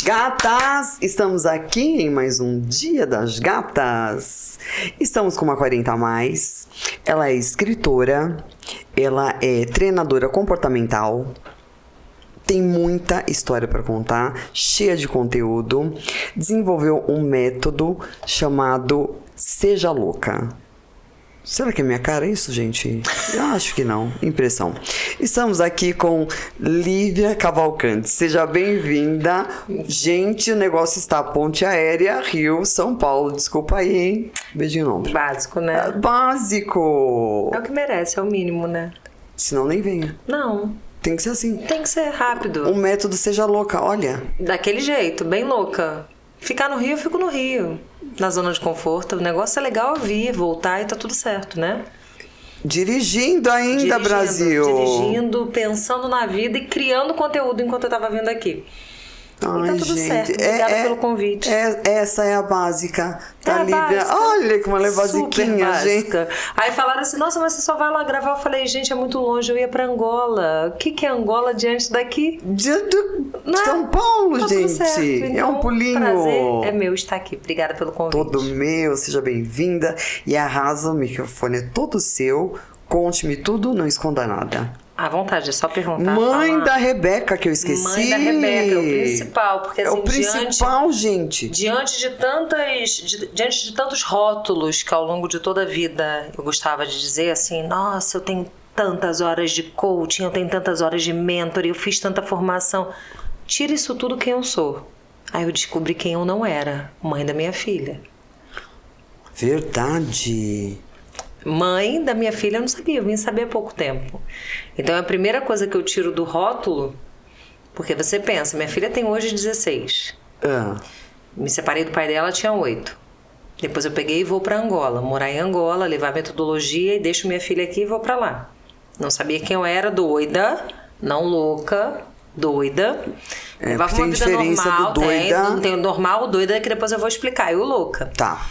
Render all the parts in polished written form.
Gatas, estamos aqui em mais um Dia das Gatas. Estamos com uma 40 a mais. Ela é escritora, ela é treinadora comportamental, tem muita história para contar, cheia de conteúdo. Desenvolveu um método chamado Seja Louca. Será que é minha cara isso, gente? Eu acho que não. Impressão. Estamos aqui com Lívia Cavalcante. Seja bem-vinda. Gente, o negócio está Ponte Aérea, Rio, São Paulo. Desculpa aí, hein? Beijinho no ombro. Básico, né? Básico! É o que merece, é o mínimo, né? Senão nem venha. Não. Tem que ser assim. Tem que ser rápido. Um método Seja Louca, olha. Daquele jeito, bem louca. Ficar no Rio, eu fico no Rio. Na zona de conforto. O negócio é legal vir, voltar e tá tudo certo, né? Dirigindo ainda, Brasil. Dirigindo, pensando na vida e criando conteúdo enquanto eu tava vindo aqui. Ai, e tá tudo gente, certo. Obrigada pelo convite. Essa é a básica. Tá, Lívia? Básica. Olha como ela é basiquinha, básica. gente. Aí falaram assim, nossa, mas você só vai lá gravar. Eu falei, gente, é muito longe, eu ia pra Angola. O que é Angola diante daqui? São Paulo, tá gente. Certo. Então, é um pulinho. Prazer é meu estar aqui. Obrigada pelo convite. Todo meu, seja bem-vinda. E arrasa, o microfone é todo seu. Conte-me tudo, não esconda nada. À vontade, é só perguntar. Mãe da Rebeca, que eu esqueci. Mãe da Rebeca, é o principal. Porque, assim, é o principal, gente. Diante de tantos rótulos que ao longo de toda a vida eu gostava de dizer assim, nossa, eu tenho tantas horas de coaching, eu tenho tantas horas de mentor, eu fiz tanta formação. Tira isso tudo quem eu sou. Aí eu descobri quem eu não era. Mãe da minha filha. Verdade. Mãe da minha filha eu não sabia, eu vim saber há pouco tempo. Então a primeira coisa que eu tiro do rótulo, porque você pensa, minha filha tem hoje 16. Me separei do pai dela, tinha 8. Depois eu peguei e vou para Angola, morar em Angola, levar metodologia e deixo minha filha aqui e vou para lá. Não sabia quem eu era, doida, não louca, doida. Levava uma vida normal, do doida. Tem o normal, doida, que depois eu vou explicar, e o louca. Tá.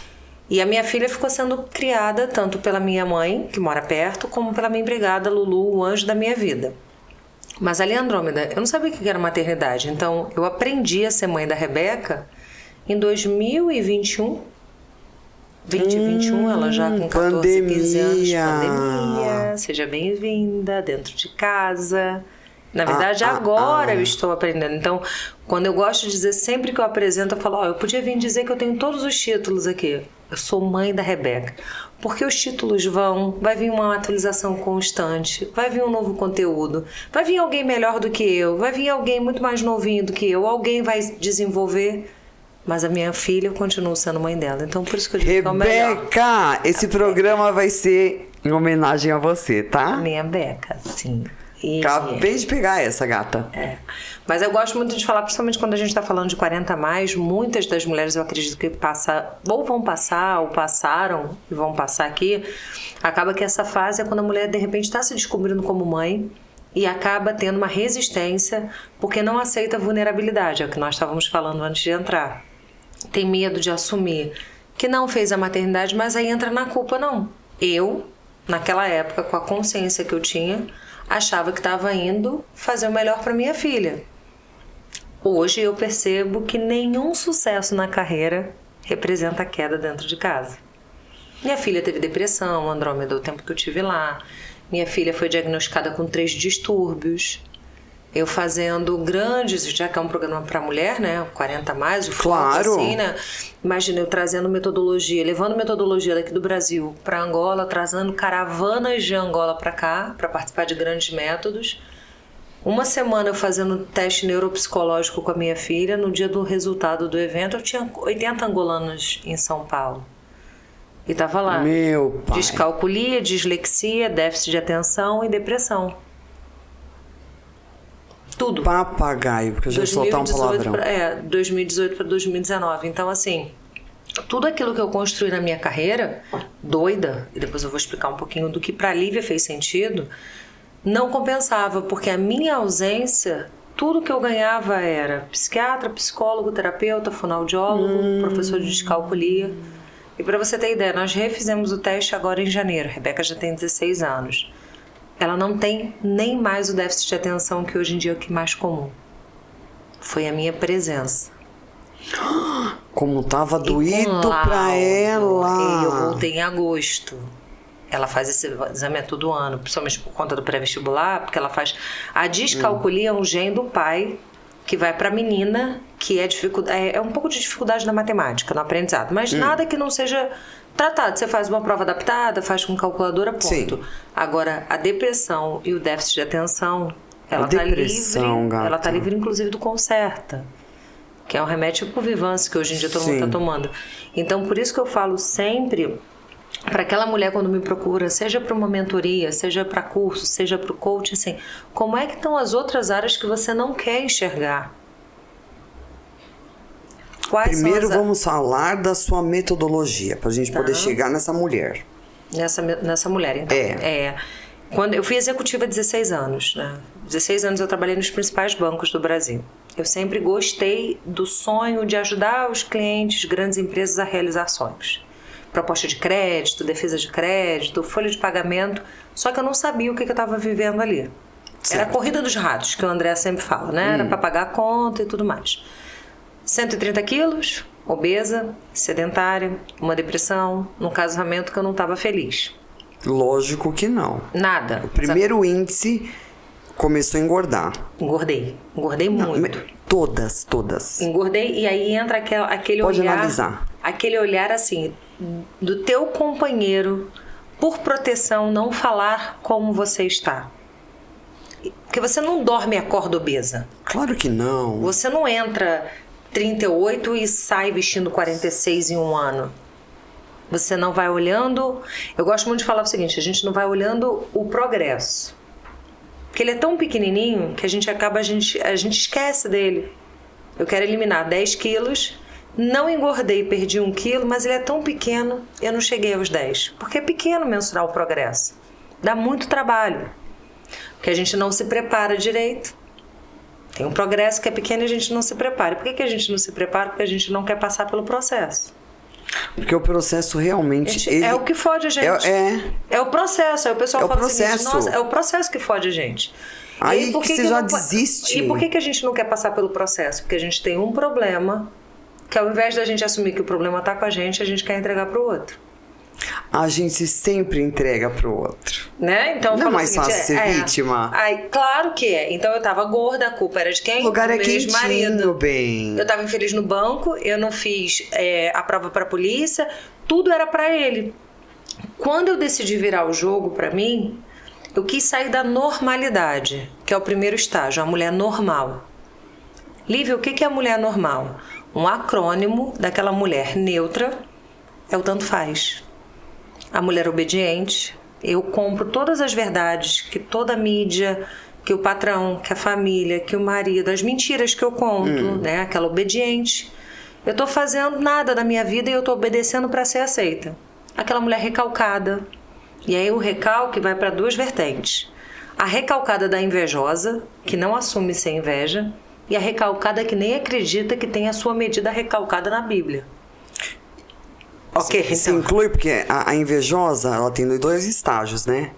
E a minha filha ficou sendo criada tanto pela minha mãe, que mora perto, como pela minha empregada Lulu, o anjo da minha vida. Mas ali, Andrômeda, eu não sabia o que era maternidade. Então, eu aprendi a ser mãe da Rebeca em 2021. 2021, ela já com 14, 15 anos. Pandemia. Seja bem-vinda, dentro de casa. Na verdade, agora eu estou aprendendo. Então, quando eu gosto de dizer, sempre que eu apresento, eu falo, eu podia vir dizer que eu tenho todos os títulos aqui. Eu sou mãe da Rebeca. Porque os títulos vai vir uma atualização constante, vai vir um novo conteúdo, vai vir alguém melhor do que eu, vai vir alguém muito mais novinho do que eu, alguém vai desenvolver, mas a minha filha, eu continuo sendo mãe dela. Então, por isso que eu digo que é o melhor. Rebeca, esse programa vai ser em homenagem a você, tá? A minha Beca, sim. Acabei de pegar essa, gata. Mas eu gosto muito de falar, principalmente quando a gente está falando de 40 a mais, muitas das mulheres, eu acredito que vão passar, ou passaram e vão passar aqui. Acaba que essa fase é quando a mulher, de repente, está se descobrindo como mãe e acaba tendo uma resistência porque não aceita a vulnerabilidade, é o que nós estávamos falando antes de entrar. Tem medo de assumir que não fez a maternidade, mas aí entra na culpa, não. Eu, naquela época, com a consciência que eu tinha, achava que estava indo fazer o melhor para minha filha. Hoje eu percebo que nenhum sucesso na carreira representa a queda dentro de casa. Minha filha teve depressão, Andrômeda, o tempo que eu estive lá. Minha filha foi diagnosticada com 3 distúrbios. Eu fazendo grandes, já que é um programa para mulher, né? 40 a mais, o foco, claro. Assim, né? Imagina eu trazendo metodologia, levando metodologia daqui do Brasil para Angola, trazendo caravanas de Angola para cá, para participar de grandes métodos. Uma semana eu fazendo teste neuropsicológico com a minha filha. No dia do resultado do evento, eu tinha 80 angolanos em São Paulo. E tava lá. Meu pai. Descalculia, dislexia, déficit de atenção e depressão. Tudo. Papagaio, porque eu já soltar um palavrão. 2018 para 2019. Então, assim, tudo aquilo que eu construí na minha carreira, doida, e depois eu vou explicar um pouquinho do que para a Lívia fez sentido, não compensava, porque a minha ausência tudo que eu ganhava era psiquiatra, psicólogo, terapeuta, fonoaudiólogo, professor de descalculia. E para você ter ideia, nós refizemos o teste agora em janeiro. A Rebeca já tem 16 anos. Ela não tem nem mais o déficit de atenção, que hoje em dia é o que é mais comum. Foi a minha presença. Como tava doído pra ela. Eu voltei em agosto. Ela faz esse exame todo ano, principalmente por conta do pré-vestibular, porque ela faz a descalculia, é um gene do pai que vai para a menina, que é um pouco de dificuldade na matemática, no aprendizado, mas nada que não seja tratado. Você faz uma prova adaptada, faz com calculadora, ponto. Sim. Agora, a depressão e o déficit de atenção, ela tá livre. Gata. Ela tá livre, inclusive, do Concerta, que é um remédio tipo Vivance, que hoje em dia todo mundo tá tomando. Então, por isso que eu falo sempre para aquela mulher quando me procura, seja para uma mentoria, seja para curso, seja para o coaching, assim, como é que estão as outras áreas que você não quer enxergar? Primeiro vamos falar da sua metodologia, para a gente poder chegar nessa mulher. Nessa mulher, então. Quando eu fui executiva há 16 anos, né? 16 anos eu trabalhei nos principais bancos do Brasil. Eu sempre gostei do sonho de ajudar os clientes, grandes empresas a realizar sonhos. Proposta de crédito, defesa de crédito, folha de pagamento, só que eu não sabia o que eu estava vivendo ali. Certo. Era a corrida dos ratos, que o André sempre fala, né? Era para pagar a conta e tudo mais. 130 quilos, obesa, sedentária, uma depressão, num casamento que eu não estava feliz. Lógico que não. Nada. O primeiro índice começou a engordar. Engordei muito. Todas. Engordei e aí entra aquele Pode olhar... analisar. Aquele olhar assim, do teu companheiro, por proteção, não falar como você está. Porque você não dorme e acorda obesa. Claro que não. Você não entra 38 e sai vestindo 46 em um ano. Você não vai olhando... Eu gosto muito de falar o seguinte, a gente não vai olhando o progresso. Porque ele é tão pequenininho que a gente esquece dele. Eu quero eliminar 10 quilos... Não engordei, perdi 1 quilo, mas ele é tão pequeno, eu não cheguei aos 10. Porque é pequeno mensurar o progresso. Dá muito trabalho. Porque a gente não se prepara direito. Tem um progresso que é pequeno e a gente não se prepara. Por que a gente não se prepara? Porque a gente não quer passar pelo processo. Porque o processo realmente... É o que fode a gente. É o processo. Aí o pessoal fala assim, nossa, é o processo que fode a gente. Aí por que você já desiste. E por que a gente não quer passar pelo processo? Porque a gente tem um problema... que ao invés da gente assumir que o problema está com a gente quer entregar para o outro. A gente sempre entrega para o outro. Né? Então, não é mais fácil ser vítima? Claro que é. Então eu tava gorda, a culpa era de quem? O lugar é do quentinho, ex-marido. bem. Eu tava infeliz no banco, eu não fiz a prova para a polícia, tudo era para ele. Quando eu decidi virar o jogo para mim, eu quis sair da normalidade, que é o primeiro estágio, a mulher normal. Lívia, o que é a mulher normal? Um acrônimo daquela mulher neutra é o tanto faz. A mulher obediente, eu compro todas as verdades que toda a mídia, que o patrão, que a família, que o marido, as mentiras que eu conto, né? Aquela obediente. Eu tô fazendo nada da minha vida e eu tô obedecendo para ser aceita. Aquela mulher recalcada. E aí o recalque vai para 2 vertentes. A recalcada da invejosa, que não assume ser inveja, e a recalcada que nem acredita que tem a sua medida recalcada na Bíblia. Ok, então. Se inclui, porque a invejosa, ela tem 2 estágios, né?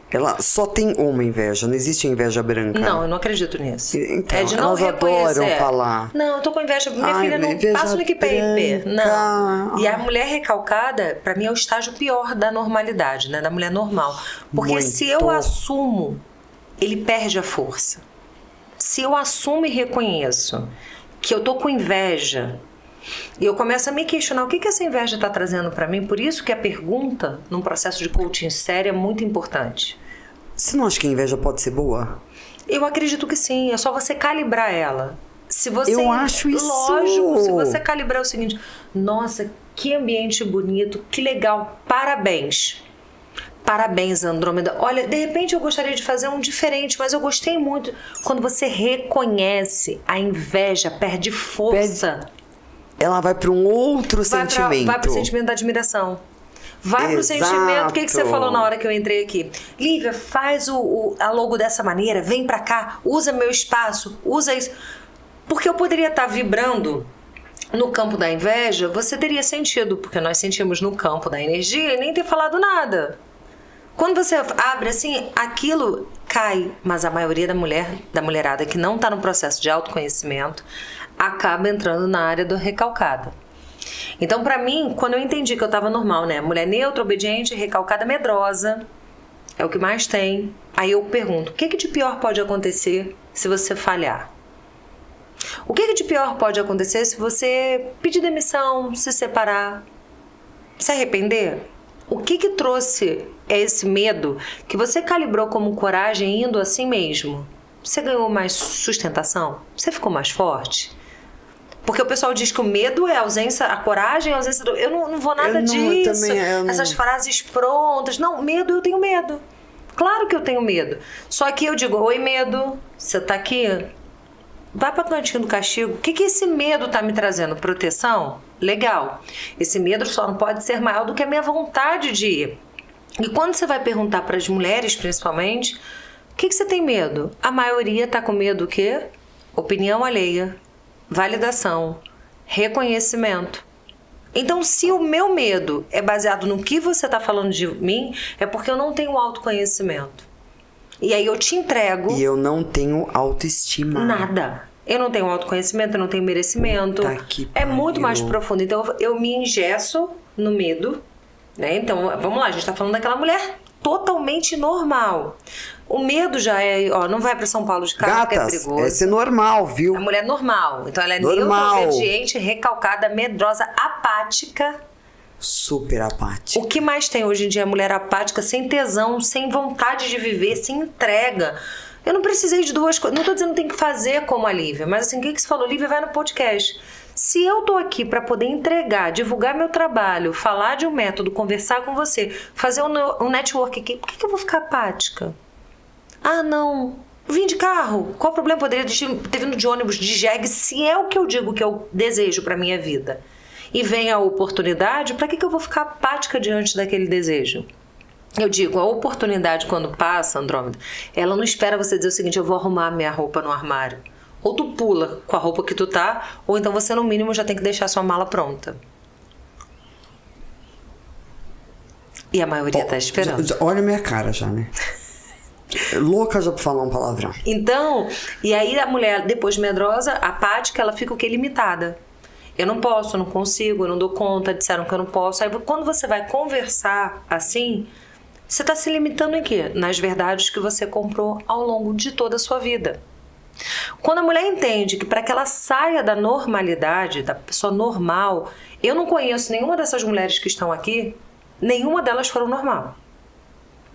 Ela só tem uma inveja, não existe inveja branca. Não, eu não acredito nisso. Então, é de não elas adoram falar. Não, eu tô com inveja. Minha filha não passa no Wikipedia. Não. E a mulher recalcada, pra mim, é o estágio pior da normalidade, né? Da mulher normal. Porque se eu assumo, ele perde a força. Se eu assumo e reconheço que eu tô com inveja e eu começo a me questionar o que essa inveja está trazendo para mim, por isso que a pergunta num processo de coaching sério é muito importante. Você não acha que a inveja pode ser boa? Eu acredito que sim, é só você calibrar ela. Se você, eu acho isso. Lógico, se você calibrar o seguinte, nossa, que ambiente bonito, que legal, parabéns. Parabéns, Andrômeda. Olha, de repente eu gostaria de fazer um diferente, mas eu gostei muito. Quando você reconhece, a inveja perde força. Ela vai para um outro sentimento. Vai para o sentimento da admiração. Vai pro Exato. sentimento. O que você falou na hora que eu entrei aqui? Lívia, faz a logo dessa maneira, vem pra cá, usa meu espaço, usa isso. Porque eu poderia estar vibrando no campo da inveja, você teria sentido, porque nós sentimos no campo da energia e nem ter falado nada. Quando você abre assim, aquilo cai, mas a maioria da mulherada que não está no processo de autoconhecimento acaba entrando na área do recalcada. Então, pra mim, quando eu entendi que eu tava normal, né? Mulher neutra, obediente, recalcada, medrosa, é o que mais tem. Aí eu pergunto, o que de pior pode acontecer se você falhar? O que de pior pode acontecer se você pedir demissão, se separar, se arrepender? O que trouxe esse medo que você calibrou como coragem indo assim mesmo? Você ganhou mais sustentação? Você ficou mais forte? Porque o pessoal diz que o medo é a ausência, a coragem é a ausência do... Eu não vou nada disso. Essas frases prontas. Não, medo, eu tenho medo. Claro que eu tenho medo. Só que eu digo, oi medo, você tá aqui? Vai pra cantinho do castigo. O que esse medo tá me trazendo? Proteção? Legal. Esse medo só não pode ser maior do que a minha vontade de ir. E quando você vai perguntar para as mulheres, principalmente, o que você tem medo? A maioria tá com medo do quê? Opinião alheia, validação, reconhecimento. Então, se o meu medo é baseado no que você tá falando de mim, é porque eu não tenho autoconhecimento. E aí eu te entrego... E eu não tenho autoestima. Nada. Eu não tenho autoconhecimento, eu não tenho merecimento. É muito mais profundo. Então eu me engesso no medo, né? Então, vamos lá, a gente tá falando daquela mulher totalmente normal. O medo já é, não vai pra São Paulo de carro, porque é perigoso. É ser normal, viu? A mulher normal. Então ela é neutra, obediente, recalcada, medrosa, apática. Super apática. O que mais tem hoje em dia? A mulher apática, sem tesão, sem vontade de viver, sem entrega. Eu não precisei de duas coisas. Não tô dizendo que tem que fazer como a Lívia, mas assim, o que você falou? Lívia, vai no podcast. Se eu tô aqui para poder entregar, divulgar meu trabalho, falar de um método, conversar com você, fazer um network aqui, por que eu vou ficar apática? Ah, não. Vim de carro. Qual o problema? Poderia ter vindo de ônibus, de jegue, se é o que eu digo que eu desejo para minha vida. E vem a oportunidade, para que eu vou ficar apática diante daquele desejo? Eu digo, a oportunidade quando passa, Andrômeda, ela não espera você dizer o seguinte, eu vou arrumar minha roupa no armário. Ou tu pula com a roupa que tu tá, ou então você no mínimo já tem que deixar sua mala pronta. E a maioria tá esperando. Olha a minha cara já, né? Louca já pra falar um palavrão. Então, e aí a mulher, depois medrosa, apática, ela fica o quê? Limitada. Eu não posso, eu não consigo, eu não dou conta, disseram que eu não posso. Aí quando você vai conversar assim, você está se limitando em quê? Nas verdades que você comprou ao longo de toda a sua vida. Quando a mulher entende que para que ela saia da normalidade, da pessoa normal, eu não conheço nenhuma dessas mulheres que estão aqui, nenhuma delas foram normal.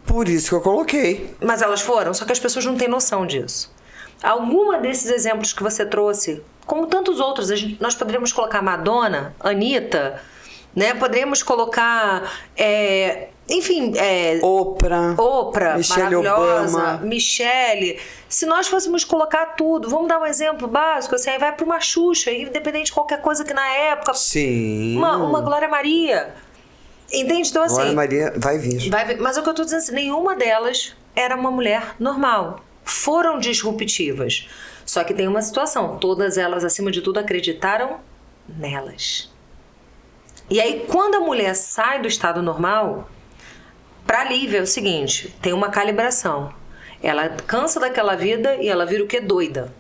Por isso que eu coloquei. Mas elas foram, só que as pessoas não têm noção disso. Alguma desses exemplos que você trouxe, como tantos outros, nós poderíamos colocar Madonna, Anitta, né? Poderíamos colocar, Oprah, Michelle maravilhosa, Obama. Michelle. Se nós fôssemos colocar tudo, vamos dar um exemplo básico, assim, aí vai para uma Xuxa, independente de qualquer coisa que na época... Sim. Uma Glória Maria. Entende? Então, assim... Glória Maria vai vir. Mas o que eu estou dizendo assim, nenhuma delas era uma mulher normal. Foram disruptivas. Só que tem uma situação, todas elas, acima de tudo, acreditaram nelas. E aí, quando a mulher sai do estado normal, para a Lívia é o seguinte, tem uma calibração. Ela cansa daquela vida e ela vira o quê? Doida.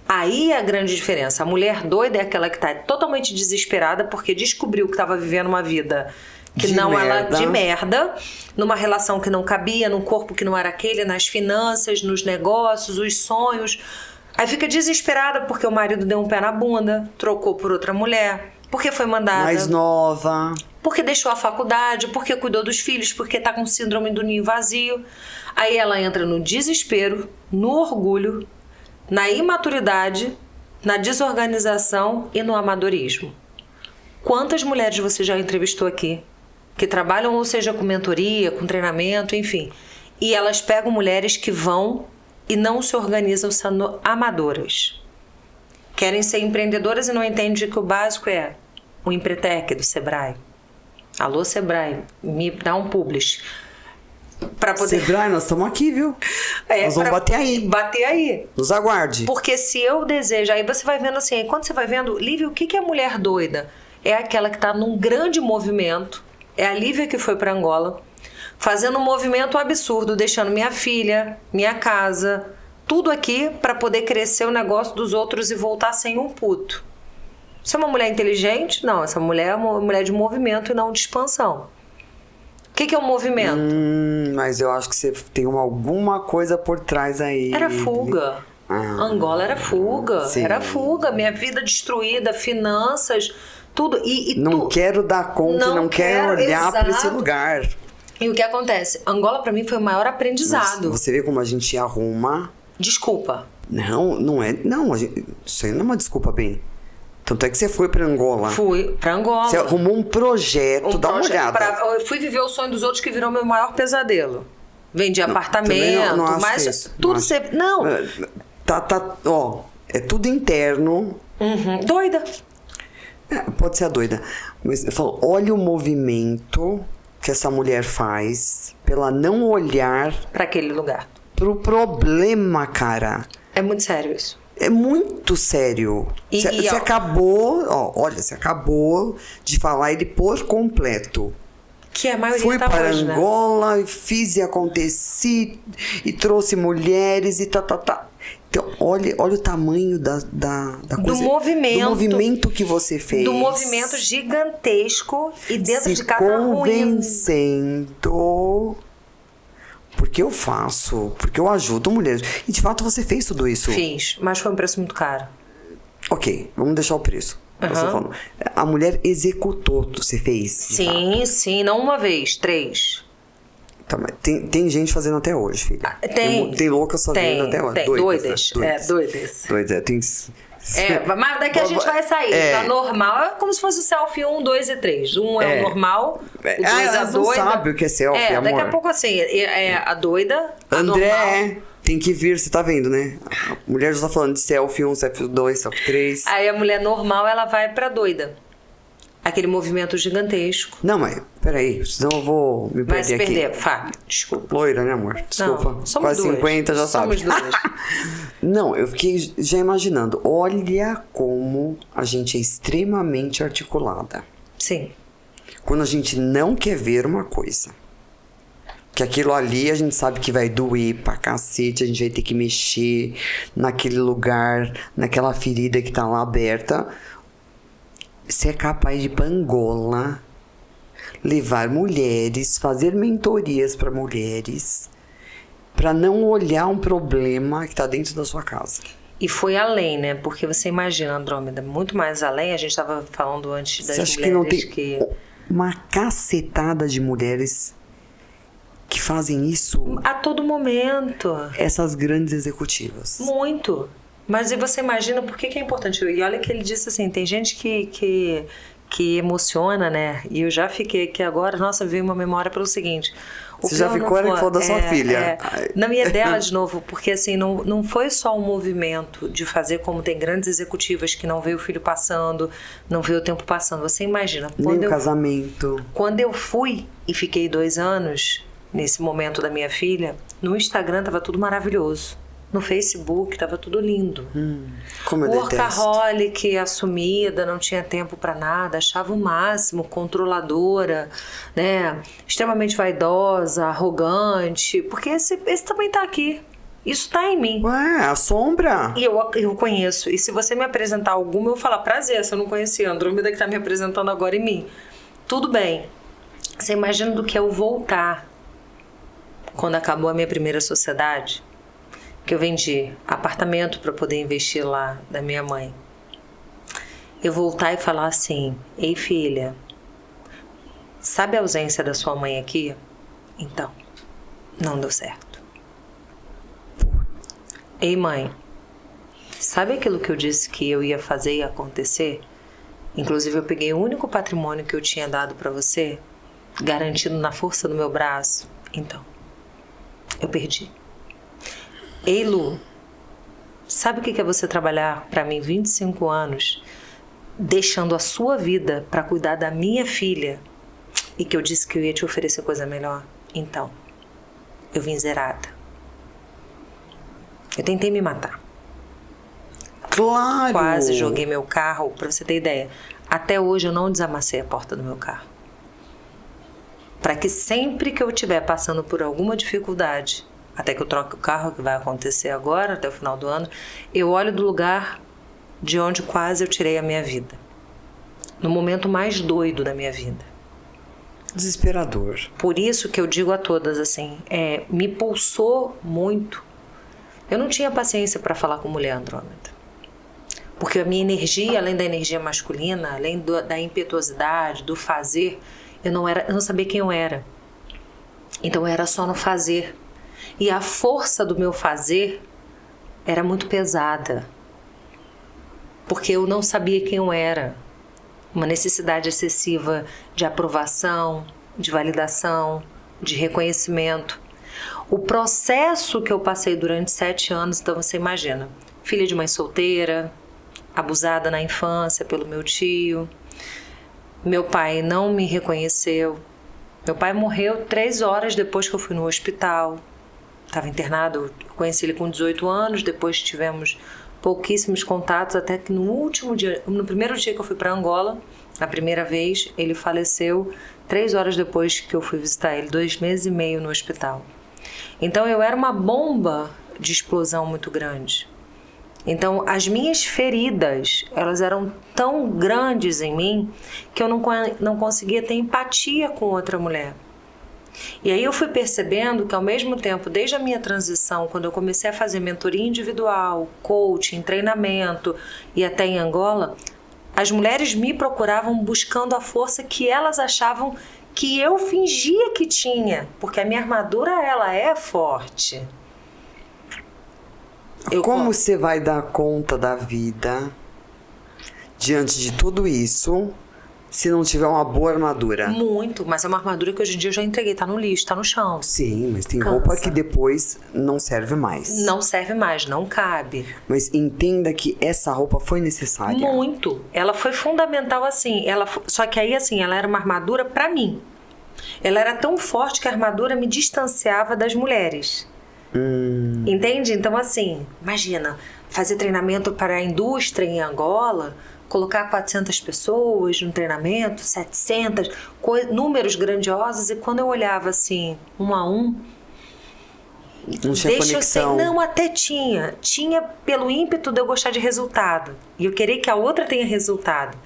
Aí é a grande diferença. A mulher doida é aquela que está totalmente desesperada porque descobriu que estava vivendo uma vida que de merda, numa relação que não cabia, num corpo que não era aquele, nas finanças, nos negócios, os sonhos. Aí fica desesperada porque o marido deu um pé na bunda, trocou por outra mulher, porque foi mandada... Mais nova. Porque deixou a faculdade, porque cuidou dos filhos, porque tá com síndrome do ninho vazio. Aí ela entra no desespero, no orgulho, na imaturidade, na desorganização e no amadorismo. Quantas mulheres você já entrevistou aqui? Que trabalham, ou seja, com mentoria, com treinamento, enfim. E elas pegam mulheres que vão e não se organizam sendo amadoras. Querem ser empreendedoras e não entendem que o básico é o Empretec do Sebrae. Alô, Sebrae, me dá um publish. Pra poder... Sebrae, nós estamos aqui, viu? Nós vamos bater aí. Bater aí. Nos aguarde. Porque se eu desejo, aí você vai vendo assim, quando você vai vendo, Lívia, o que é mulher doida? É aquela que tá num grande movimento. É a Lívia que foi pra Angola, fazendo um movimento absurdo, deixando minha filha, minha casa, tudo aqui pra poder crescer o negócio dos outros e voltar sem um puto. Você é uma mulher inteligente? Não, essa mulher é uma mulher de movimento e não de expansão. O que é o movimento? Mas eu acho que você tem alguma coisa por trás aí. Era fuga. Angola era fuga. Sim. Era fuga. Minha vida destruída, finanças, tudo. Não quero dar conta, não quero olhar para esse lugar. E o que acontece? Angola pra mim foi o maior aprendizado. Mas você vê como a gente arruma. Desculpa. Não é. Não, isso aí não é uma desculpa, bem. Tanto é que você foi pra Angola. Fui pra Angola. Você arrumou um projeto, dá uma olhada. Eu fui viver o sonho dos outros, que virou meu maior pesadelo. Vendi apartamento, não mas isso. tudo sempre... Não. Ó, é tudo interno. Doida. Pode ser a doida. Mas eu falo, olha o movimento que essa mulher faz pra ela não olhar Pra aquele lugar. pro problema, cara. É muito sério isso. É muito sério. Você acabou, olha, você acabou de falar ele por completo. Que a maioria Fui tá para hoje, Angola, fiz e aconteci, e trouxe mulheres e tá. Então, olha o tamanho da coisa. Movimento. Do movimento que você fez. Do movimento gigantesco e dentro se de casa ruim. Convencendo. Porque eu faço, porque eu ajudo mulheres. E de fato você fez tudo isso. Fiz, mas foi um preço muito caro. Ok, vamos deixar o preço. A mulher executou, você fez? Sim, não uma vez, 3. Tá, mas tem gente fazendo até hoje, filha. Tem loucas fazendo até hoje. Tem, doidas. Mas daqui a gente vai sair. Tá normal, é como se fosse o selfie 1, 2 e 3. Um é o normal, o 2 é a doida. Não sabe o que é selfie, amor. Daqui a pouco assim, é a doida, a André, normal. Tem que vir, você tá vendo, né? A mulher já tá falando de selfie 1, selfie 2, selfie 3. Aí a mulher normal, ela vai pra doida. Aquele movimento gigantesco. Não, mas peraí, senão eu vou me perder aqui. Vai se perder, Fábio, desculpa. Loira, né, amor? Desculpa. Não, quase 50, já sabe. Somos duas. Não, eu fiquei já imaginando. Olha como a gente é extremamente articulada. Sim. Quando a gente não quer ver uma coisa. Que aquilo ali a gente sabe que vai doer pra cacete, a gente vai ter que mexer naquele lugar, naquela ferida que tá lá aberta. Você é capaz de ir pra Angola, levar mulheres, fazer mentorias para mulheres, para não olhar um problema que tá dentro da sua casa. E foi além, né? Porque você imagina, Andrômeda, muito mais além. A gente estava falando antes das você acha mulheres que não tem uma cacetada de mulheres que fazem isso a todo momento? Essas grandes executivas. Muito. Mas e você imagina por que é importante? E olha que ele disse assim, tem gente que emociona, né? E eu já fiquei aqui agora, nossa, veio uma memória pelo seguinte. Você já ficou ali falando da sua filha. Não, e é dela de novo, porque assim, não foi só um movimento de fazer como tem grandes executivas que não vê o filho passando, não vê o tempo passando. Você imagina. Nem o casamento. Quando eu fui e fiquei 2 anos, nesse momento da minha filha, no Instagram tava tudo maravilhoso. No Facebook tava tudo lindo. Como eu detesto. Workaholic, assumida, não tinha tempo pra nada, achava o máximo, controladora, né? Extremamente vaidosa, arrogante, porque esse também tá aqui. Isso tá em mim. Ué, a sombra. E eu conheço. E se você me apresentar alguma, eu vou falar, prazer, se eu não conhecia a Andrômeda que tá me apresentando agora em mim. Tudo bem. Você imagina do que eu voltar quando acabou a minha primeira sociedade? Que eu vendi apartamento para poder investir lá da minha mãe. Eu voltar e falar assim, ei filha, sabe a ausência da sua mãe aqui? Então, não deu certo. Ei mãe, sabe aquilo que eu disse que eu ia fazer e acontecer? Inclusive eu peguei o único patrimônio que eu tinha dado para você, garantido na força do meu braço. Então, eu perdi. Ei, Lu, sabe o que é você trabalhar para mim 25 anos, deixando a sua vida para cuidar da minha filha? E que eu disse que eu ia te oferecer coisa melhor. Então, eu vim zerada. Eu tentei me matar. Claro! Quase joguei meu carro, pra você ter ideia. Até hoje eu não desamassei a porta do meu carro. Para que sempre que eu estiver passando por alguma dificuldade, até que eu troque o carro, que vai acontecer agora, até o final do ano, eu olho do lugar de onde quase eu tirei a minha vida. No momento mais doido da minha vida. Desesperador. Por isso que eu digo a todas assim, me pulsou muito. Eu não tinha paciência para falar com mulher, Andrômeda. Porque a minha energia, além da energia masculina, além da impetuosidade, do fazer, eu não sabia quem eu era. Então era só no fazer. E a força do meu fazer era muito pesada. Porque eu não sabia quem eu era. Uma necessidade excessiva de aprovação, de validação, de reconhecimento. O processo que eu passei durante 7 anos, então você imagina, filha de mãe solteira, abusada na infância pelo meu tio. Meu pai não me reconheceu. Meu pai morreu 3 horas depois que eu fui no hospital. Estava internado, eu conheci ele com 18 anos, depois tivemos pouquíssimos contatos, até que no primeiro dia que eu fui para Angola, na primeira vez, ele faleceu 3 horas depois que eu fui visitar ele, 2 meses e meio no hospital. Então eu era uma bomba de explosão muito grande. Então as minhas feridas, elas eram tão grandes em mim que eu não conseguia ter empatia com outra mulher. E aí eu fui percebendo que ao mesmo tempo, desde a minha transição, quando eu comecei a fazer mentoria individual, coaching, treinamento e até em Angola, as mulheres me procuravam buscando a força que elas achavam que eu fingia que tinha, porque a minha armadura, ela é forte. Como você vai dar conta da vida diante de tudo isso se não tiver uma boa armadura? Muito, mas é uma armadura que hoje em dia eu já entreguei, tá no lixo, tá no chão. Sim, mas tem roupa que depois não serve mais. Não serve mais, não cabe. Mas entenda que essa roupa foi necessária. Muito. Ela foi fundamental assim. Só que aí assim, ela era uma armadura pra mim. Ela era tão forte que a armadura me distanciava das mulheres. Entende? Então assim, imagina, fazer treinamento para a indústria em Angola, colocar 400 pessoas no treinamento, 700, números grandiosos, e quando eu olhava assim, um a um, não tinha conexão. Não, até tinha pelo ímpeto de eu gostar de resultado, e eu querer que a outra tenha resultado,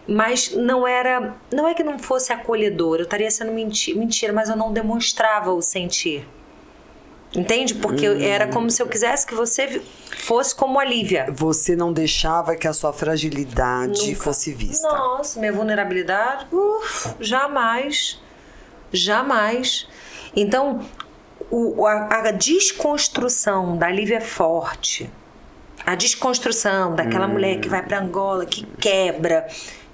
mas não é que não fosse acolhedor, eu estaria sendo mentira, mas eu não demonstrava o sentir. Entende? Porque era como se eu quisesse que você fosse como a Lívia. Você não deixava que a sua fragilidade fosse vista. Nossa, minha vulnerabilidade, jamais. Jamais. Então, a desconstrução da Lívia forte, a desconstrução daquela mulher que vai para Angola, que quebra,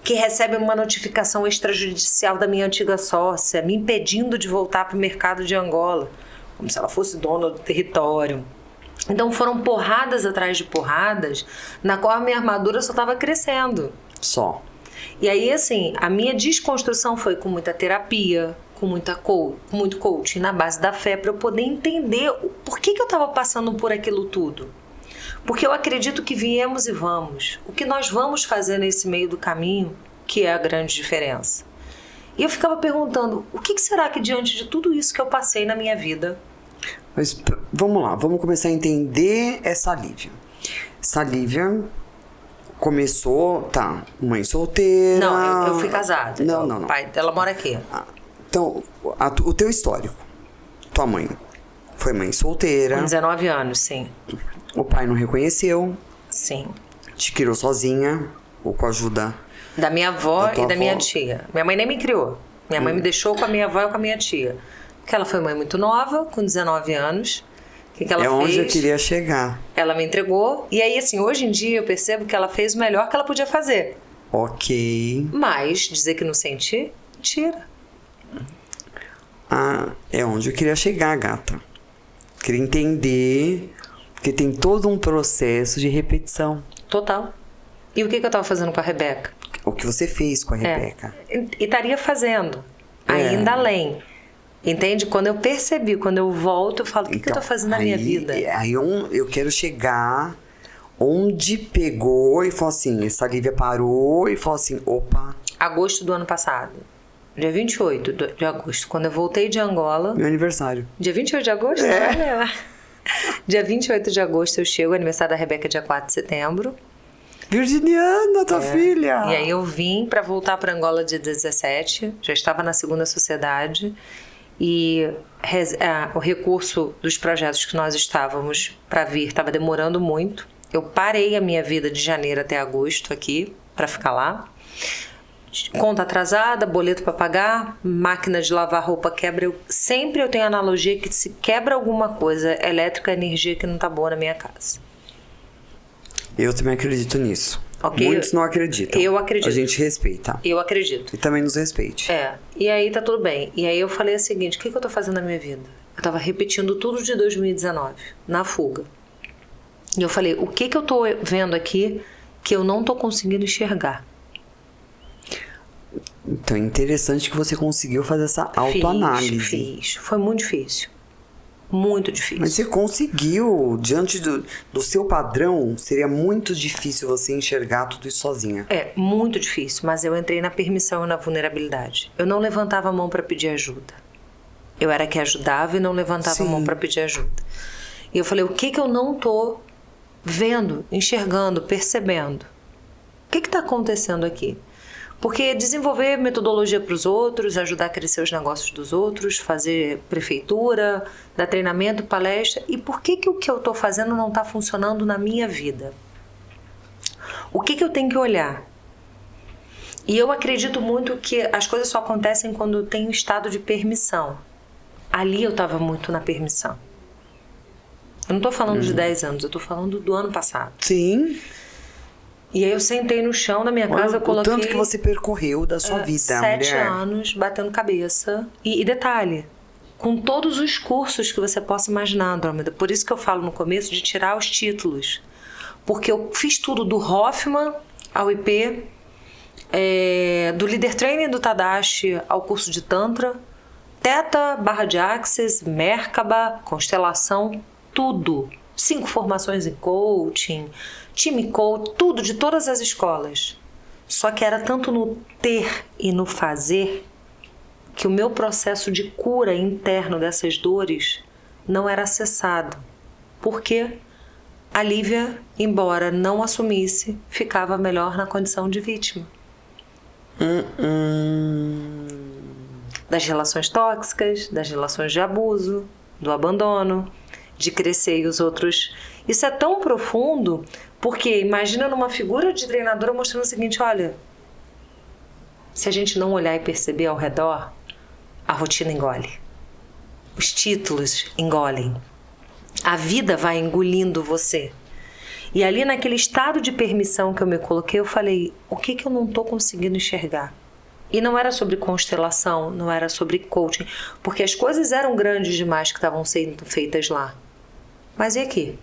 que recebe uma notificação extrajudicial da minha antiga sócia, me impedindo de voltar para o mercado de Angola, como se ela fosse dona do território. Então foram porradas atrás de porradas, na qual a minha armadura só estava crescendo. Só. E aí, assim, a minha desconstrução foi com muita terapia, com muito coaching, na base da fé, para eu poder entender por que eu estava passando por aquilo tudo. Porque eu acredito que viemos e vamos. O que nós vamos fazer nesse meio do caminho, que é a grande diferença. E eu ficava perguntando, o que será que diante de tudo isso que eu passei na minha vida... Mas vamos lá, vamos começar a entender essa Lívia. Essa Lívia começou, mãe solteira... Não, eu fui casada. Não. Pai, ela mora aqui. Então, o teu histórico. Tua mãe foi mãe solteira. Com 19 anos, sim. O pai não reconheceu. Sim. Te criou sozinha, ou com a ajuda... Da minha avó e da minha tia. Minha mãe nem me criou. Minha mãe me deixou com a minha avó e com a minha tia. Porque ela foi mãe muito nova, com 19 anos. O que ela fez? Onde eu queria chegar. Ela me entregou. E aí, assim, hoje em dia eu percebo que ela fez o melhor que ela podia fazer. Ok. Mas dizer que não senti, mentira. É onde eu queria chegar, gata. Queria entender, porque tem todo um processo de repetição. Total. E o que eu tava fazendo com a Rebeca? O que você fez com a Rebeca. E estaria fazendo. ainda além. Entende? Quando eu percebi, quando eu volto, eu falo, o que eu tô fazendo na minha vida? Aí eu quero chegar onde pegou e falou assim, essa Lívia parou e falou assim, opa. Agosto do ano passado. Dia 28 de agosto. Quando eu voltei de Angola... Meu aniversário. Dia 28 de agosto? Olha. Dia 28 de agosto eu chego, aniversário da Rebeca dia 4 de setembro. Virginiana, tua filha! E aí eu vim para voltar para Angola dia 17, já estava na segunda sociedade e o recurso dos projetos que nós estávamos para vir estava demorando muito. Eu parei a minha vida de janeiro até agosto aqui para ficar lá. Conta atrasada, boleto para pagar, máquina de lavar roupa quebra. Sempre eu tenho a analogia que se quebra alguma coisa elétrica, energia que não tá boa na minha casa. Eu também acredito nisso. Okay. Muitos não acreditam. Eu acredito. A gente respeita. Eu acredito. E também nos respeite. E aí tá tudo bem. E aí eu falei o seguinte, o que eu tô fazendo na minha vida? Eu tava repetindo tudo de 2019, na fuga. E eu falei, o que eu tô vendo aqui que eu não tô conseguindo enxergar? Então é interessante que você conseguiu fazer essa autoanálise. Fiz. Foi muito difícil. Muito difícil. Mas você conseguiu, diante do seu padrão, seria muito difícil você enxergar tudo isso sozinha. Muito difícil, mas eu entrei na permissão e na vulnerabilidade. Eu não levantava a mão para pedir ajuda. Eu era que ajudava e não levantava a mão para pedir ajuda. E eu falei, o que eu não tô vendo, enxergando, percebendo? O que tá acontecendo aqui? Porque desenvolver metodologia para os outros, ajudar a crescer os negócios dos outros, fazer prefeitura, dar treinamento, palestra. E por que o que eu estou fazendo não está funcionando na minha vida? O que eu tenho que olhar? E eu acredito muito que as coisas só acontecem quando tem um estado de permissão. Ali eu estava muito na permissão. Eu não estou falando de 10 anos, eu estou falando do ano passado. Sim. E aí eu sentei no chão da minha casa, eu coloquei... O tanto que você percorreu da sua vida, 7 mulher. anos batendo cabeça. E detalhe, com todos os cursos que você possa imaginar, Andrômeda. Por isso que eu falo no começo de tirar os títulos. Porque eu fiz tudo do Hoffman ao IP, do Leader Training do Tadashi ao curso de Tantra, Theta, Barra de Axis, Merkaba, Constelação, tudo. 5 formações em coaching, time coach, tudo de todas as escolas. Só que era tanto no ter e no fazer que o meu processo de cura interno dessas dores não era acessado. Porque a Lívia, embora não assumisse, ficava melhor na condição de vítima. Das relações tóxicas, das relações de abuso, do abandono, de crescer e os outros... Isso é tão profundo, porque imagina numa figura de treinadora mostrando o seguinte, olha, se a gente não olhar e perceber ao redor, a rotina engole. Os títulos engolem. A vida vai engolindo você. E ali naquele estado de permissão que eu me coloquei, eu falei, o que eu não estou conseguindo enxergar? E não era sobre constelação, não era sobre coaching, porque as coisas eram grandes demais que estavam sendo feitas lá. Mas e aqui?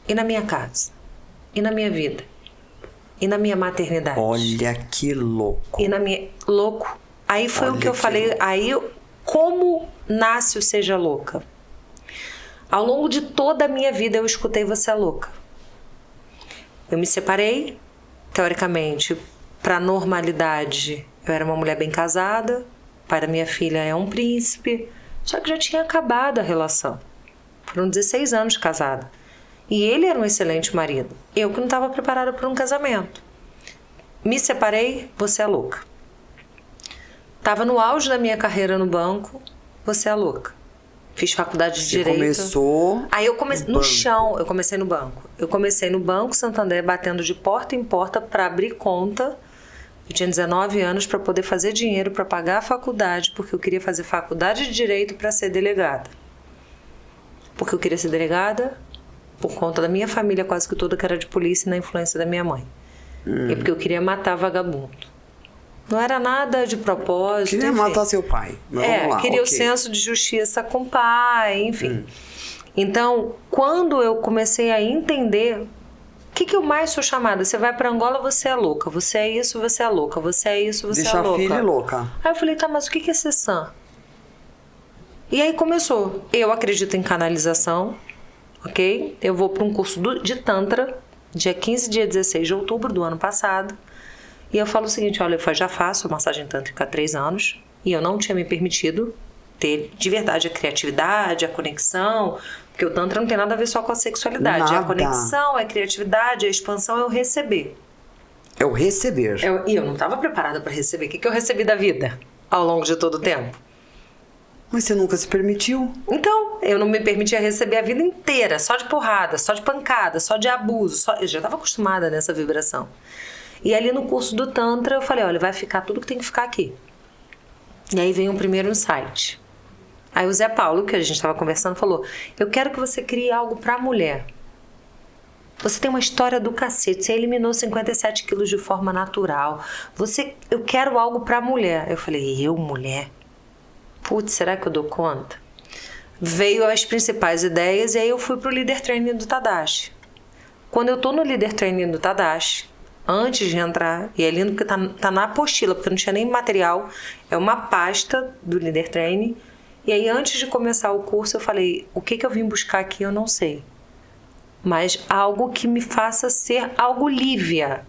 E na minha casa? E na minha vida? E na minha maternidade? Olha que louco. E na minha... Louco. Aí foi o que eu falei. Louco. Aí, como nasce o Seja Louca? Ao longo de toda a minha vida eu escutei você é louca. Eu me separei, teoricamente, para a normalidade. Eu era uma mulher bem casada, o pai da minha filha é um príncipe, só que já tinha acabado a relação. Foram 16 anos de casada. E ele era um excelente marido. Eu que não estava preparada para um casamento. Me separei, você é louca. Estava no auge da minha carreira no banco, você é louca. Fiz faculdade de Direito. Começou... Aí eu comecei no chão, eu comecei no banco. Eu comecei no Banco Santander, batendo de porta em porta para abrir conta. Eu tinha 19 anos para poder fazer dinheiro para pagar a faculdade, porque eu queria fazer faculdade de Direito para ser delegada. Porque eu queria ser delegada por conta da minha família quase que toda que era de polícia e na influência da minha mãe. E porque eu queria matar vagabundo. Não era nada de propósito. Queria matar seu pai. Mas vamos lá, queria o senso de justiça com o pai, enfim. Então, quando eu comecei a entender que eu mais sou chamada? Você vai pra Angola, você é louca. Você é isso, você é louca. Você é isso, você Deixa é louca. Deixa a filha louca. Aí eu falei, tá, mas o que é ser sã? E aí começou. Eu acredito em canalização, ok? Eu vou para um curso de Tantra, dia 15 e dia 16 de outubro do ano passado. E eu falo o seguinte, olha, eu já faço massagem tântrica há 3 anos e eu não tinha me permitido ter de verdade a criatividade, a conexão, porque o Tantra não tem nada a ver só com a sexualidade. Nada. É a conexão, é a criatividade, a expansão, é o receber. É o receber. E eu não estava preparada para receber. O que eu recebi da vida ao longo de todo o tempo? Mas você nunca se permitiu. Então, eu não me permitia receber a vida inteira, só de porrada, só de pancada, só de abuso. Eu já estava acostumada nessa vibração. E ali no curso do Tantra, eu falei, olha, vai ficar tudo que tem que ficar aqui. E aí veio um primeiro insight. Aí o Zé Paulo, que a gente estava conversando, falou, eu quero que você crie algo pra mulher. Você tem uma história do cacete, você eliminou 57 quilos de forma natural. Eu quero algo pra mulher. Eu falei, eu, mulher? Putz, será que eu dou conta? Veio as principais ideias e aí eu fui pro Leader Training do Tadashi. Quando eu tô no Leader Training do Tadashi, antes de entrar, e é lindo porque tá na apostila, porque não tinha nem material, é uma pasta do Leader Training, e aí antes de começar o curso eu falei, o que eu vim buscar aqui eu não sei, mas algo que me faça ser algo lívia,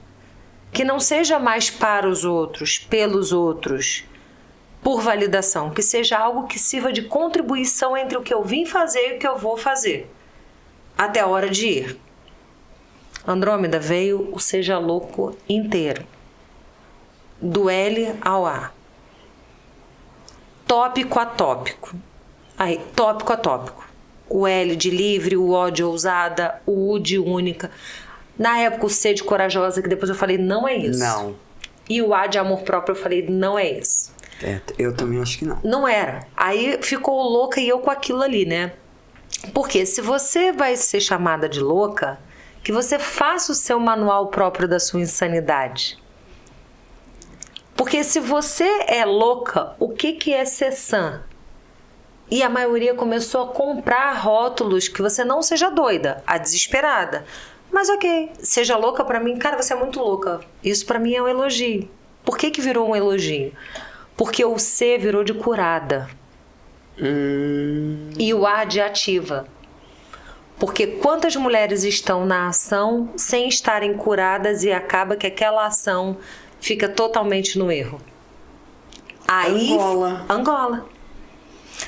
que não seja mais para os outros, pelos outros, por validação, que seja algo que sirva de contribuição entre o que eu vim fazer e o que eu vou fazer, até a hora de ir. Andrômeda, veio o Seja Louco inteiro, do L ao A, tópico a tópico, aí, tópico a tópico, o L de livre, o O de ousada, o U de única, na época o C de corajosa, que depois eu falei, não é isso. Não. E o A de amor próprio, eu falei, não é isso. Eu também acho que não. Não era. Aí ficou louca e eu com aquilo ali, né? Porque se você vai ser chamada de louca, que você faça o seu manual próprio da sua insanidade. Porque se você é louca, o que é ser sã? E a maioria começou a comprar rótulos que você não seja doida, a desesperada. Mas ok, seja louca pra mim, cara, você é muito louca. Isso pra mim é um elogio. Por que virou um elogio? Porque o C virou de curada. E o A de ativa. Porque quantas mulheres estão na ação sem estarem curadas e acaba que aquela ação fica totalmente no erro. Aí, Angola.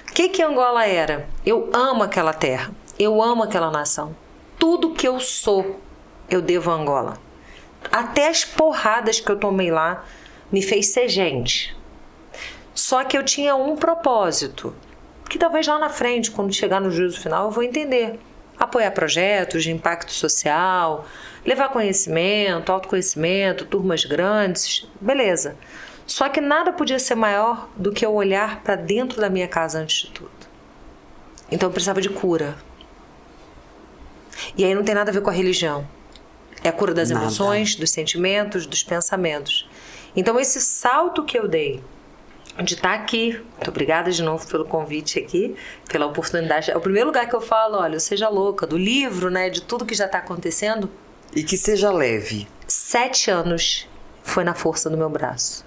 O que Angola era? Eu amo aquela terra. Eu amo aquela nação. Tudo que eu sou, eu devo a Angola. Até as porradas que eu tomei lá me fez ser gente. Só que eu tinha um propósito, que talvez lá na frente, quando chegar no juízo final, eu vou entender. Apoiar projetos de impacto social, levar conhecimento, autoconhecimento, turmas grandes, beleza. Só que nada podia ser maior do que eu olhar para dentro da minha casa antes de tudo. Então eu precisava de cura. E aí não tem nada a ver com a religião. É a cura das emoções, dos sentimentos, dos pensamentos. Então esse salto que eu dei de estar aqui, muito obrigada de novo pelo convite aqui, pela oportunidade. É o primeiro lugar que eu falo, olha, Seja Louca, do livro, né, de tudo que já está acontecendo. E que seja leve. 7 anos foi na força do meu braço.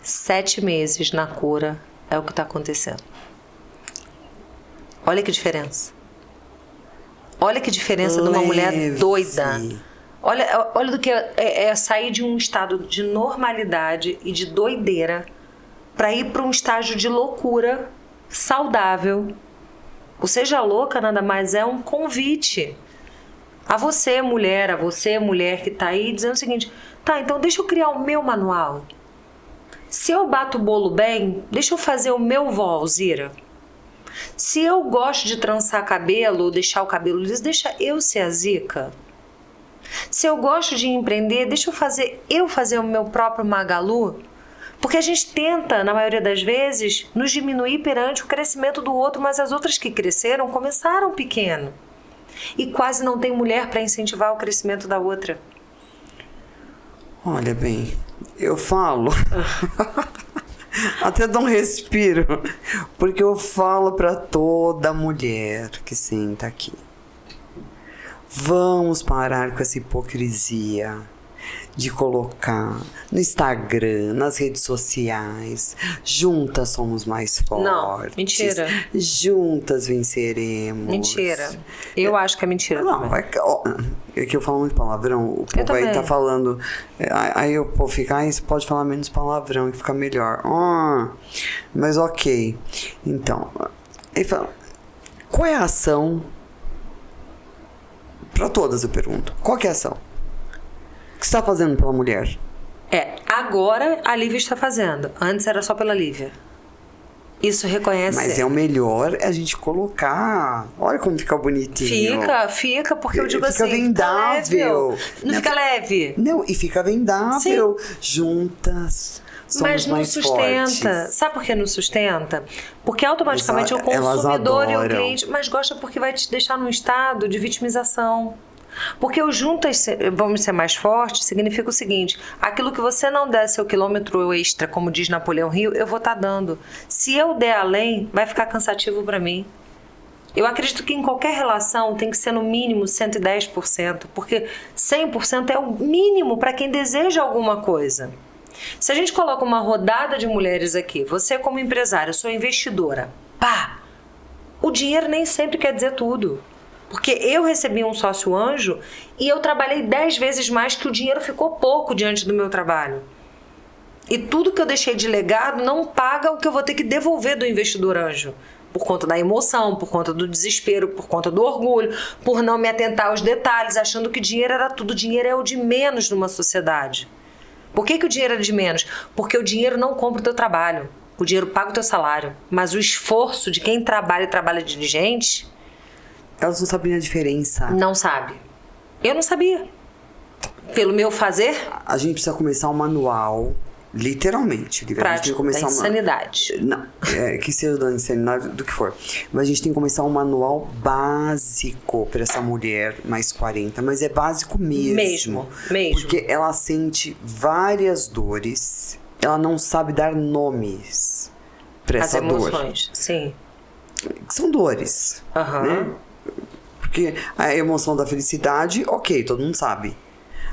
7 meses na cura é o que está acontecendo. Olha que diferença. Olha que diferença de uma mulher doida. Olha do que é sair de um estado de normalidade e de doideira para ir para um estágio de loucura saudável. O Seja Louca nada mais é um convite a você, mulher que está aí dizendo o seguinte, tá, então deixa eu criar o meu manual. Se eu bato o bolo bem, deixa eu fazer o meu vó Alzira. Se eu gosto de trançar cabelo ou deixar o cabelo liso, deixa eu ser a Zica. Se eu gosto de empreender, deixa eu fazer o meu próprio Magalu. Porque a gente tenta, na maioria das vezes, nos diminuir perante o crescimento do outro, mas as outras que cresceram começaram pequeno. E quase não tem mulher para incentivar o crescimento da outra. Olha bem, eu falo, até dá um respiro, porque eu falo para toda mulher que senta aqui. Vamos parar com essa hipocrisia de colocar no Instagram, nas redes sociais, juntas somos mais fortes. Não, mentira. Juntas venceremos. Mentira. Eu acho que é mentira não, também. É que eu falo muito palavrão, o povo aí tá falando, aí o povo fica, você pode falar menos palavrão e fica melhor. Mas ok. Então, ele fala, qual é a ação? Pra todas eu pergunto, qual que é a ação? O que você está fazendo pela mulher? Agora a Lívia está fazendo. Antes era só pela Lívia. Isso reconhece. Mas é o melhor a gente colocar. Olha como fica bonitinho. Fica, porque eu digo fica assim. vendável. Não fica leve. Não, e fica vendável. Sim. Juntas. Mas não sustenta. Fortes. Sabe por que não sustenta? Porque automaticamente o consumidor e o cliente. Mas gosta porque vai te deixar num estado de vitimização. Porque o juntas vamos ser mais fortes significa o seguinte: aquilo que você não der seu quilômetro extra, como diz Napoleão Hill, eu vou estar dando. Se eu der além, vai ficar cansativo para mim. Eu acredito que em qualquer relação tem que ser no mínimo 110%, porque 100% é o mínimo para quem deseja alguma coisa. Se a gente coloca uma rodada de mulheres aqui, você como empresária, eu sou investidora, o dinheiro nem sempre quer dizer tudo. Porque eu recebi um sócio anjo e eu trabalhei 10 vezes mais, que o dinheiro ficou pouco diante do meu trabalho. E tudo que eu deixei de legado não paga o que eu vou ter que devolver do investidor anjo. Por conta da emoção, por conta do desespero, por conta do orgulho, por não me atentar aos detalhes, achando que dinheiro era tudo. Dinheiro é o de menos numa sociedade. Por que o dinheiro é de menos? Porque o dinheiro não compra o teu trabalho. O dinheiro paga o teu salário. Mas o esforço de quem trabalha e trabalha diligente... Elas não sabem a diferença. Não sabe. Eu não sabia. Pelo meu fazer... A gente precisa começar um manual, literalmente. Prático, da insanidade. Não, que seja da insanidade, do que for. Mas a gente tem que começar um manual básico para essa mulher mais 40. Mas é básico mesmo. Mesmo. Porque ela sente várias dores. Ela não sabe dar nomes para essa dor. As emoções, sim. São dores, né? Porque a emoção da felicidade, ok, todo mundo sabe.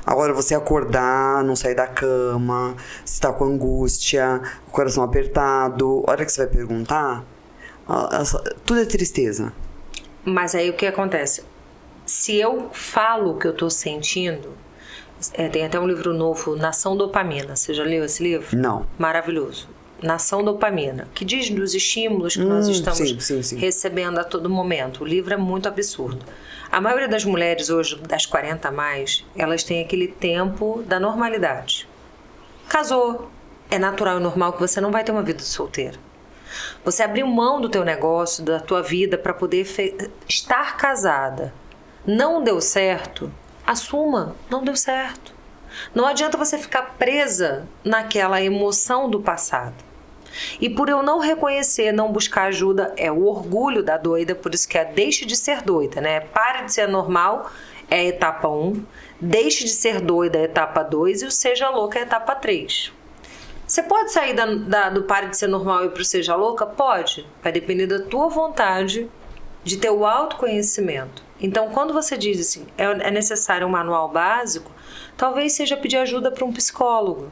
Agora você acordar, não sair da cama, você tá com angústia, o coração apertado, a hora que você vai perguntar, tudo é tristeza. Mas aí o que acontece? Se eu falo o que eu tô sentindo, tem até um livro novo, Nação Dopamina. Você já leu esse livro? Não. Maravilhoso. Nação Dopamina, que diz dos estímulos que nós estamos sim. recebendo a todo momento. O livro é muito absurdo. A maioria das mulheres hoje, das 40 a mais, elas têm aquele tempo da normalidade. Casou. É natural e normal que você não vai ter uma vida de solteira. Você abriu mão do teu negócio, da tua vida, para poder estar casada. Não deu certo? Assuma, não deu certo. Não adianta você ficar presa naquela emoção do passado. E por eu não reconhecer, não buscar ajuda, é o orgulho da doida, por isso que é deixe de ser doida, né? Pare de ser normal, é a etapa 1, deixe de ser doida, é a etapa 2, e o seja louca é a etapa 3. Você pode sair do pare de ser normal e ir pro seja louca? Pode. Vai depender da tua vontade de ter o autoconhecimento. Então, quando você diz assim, é necessário um manual básico, talvez seja pedir ajuda para um psicólogo,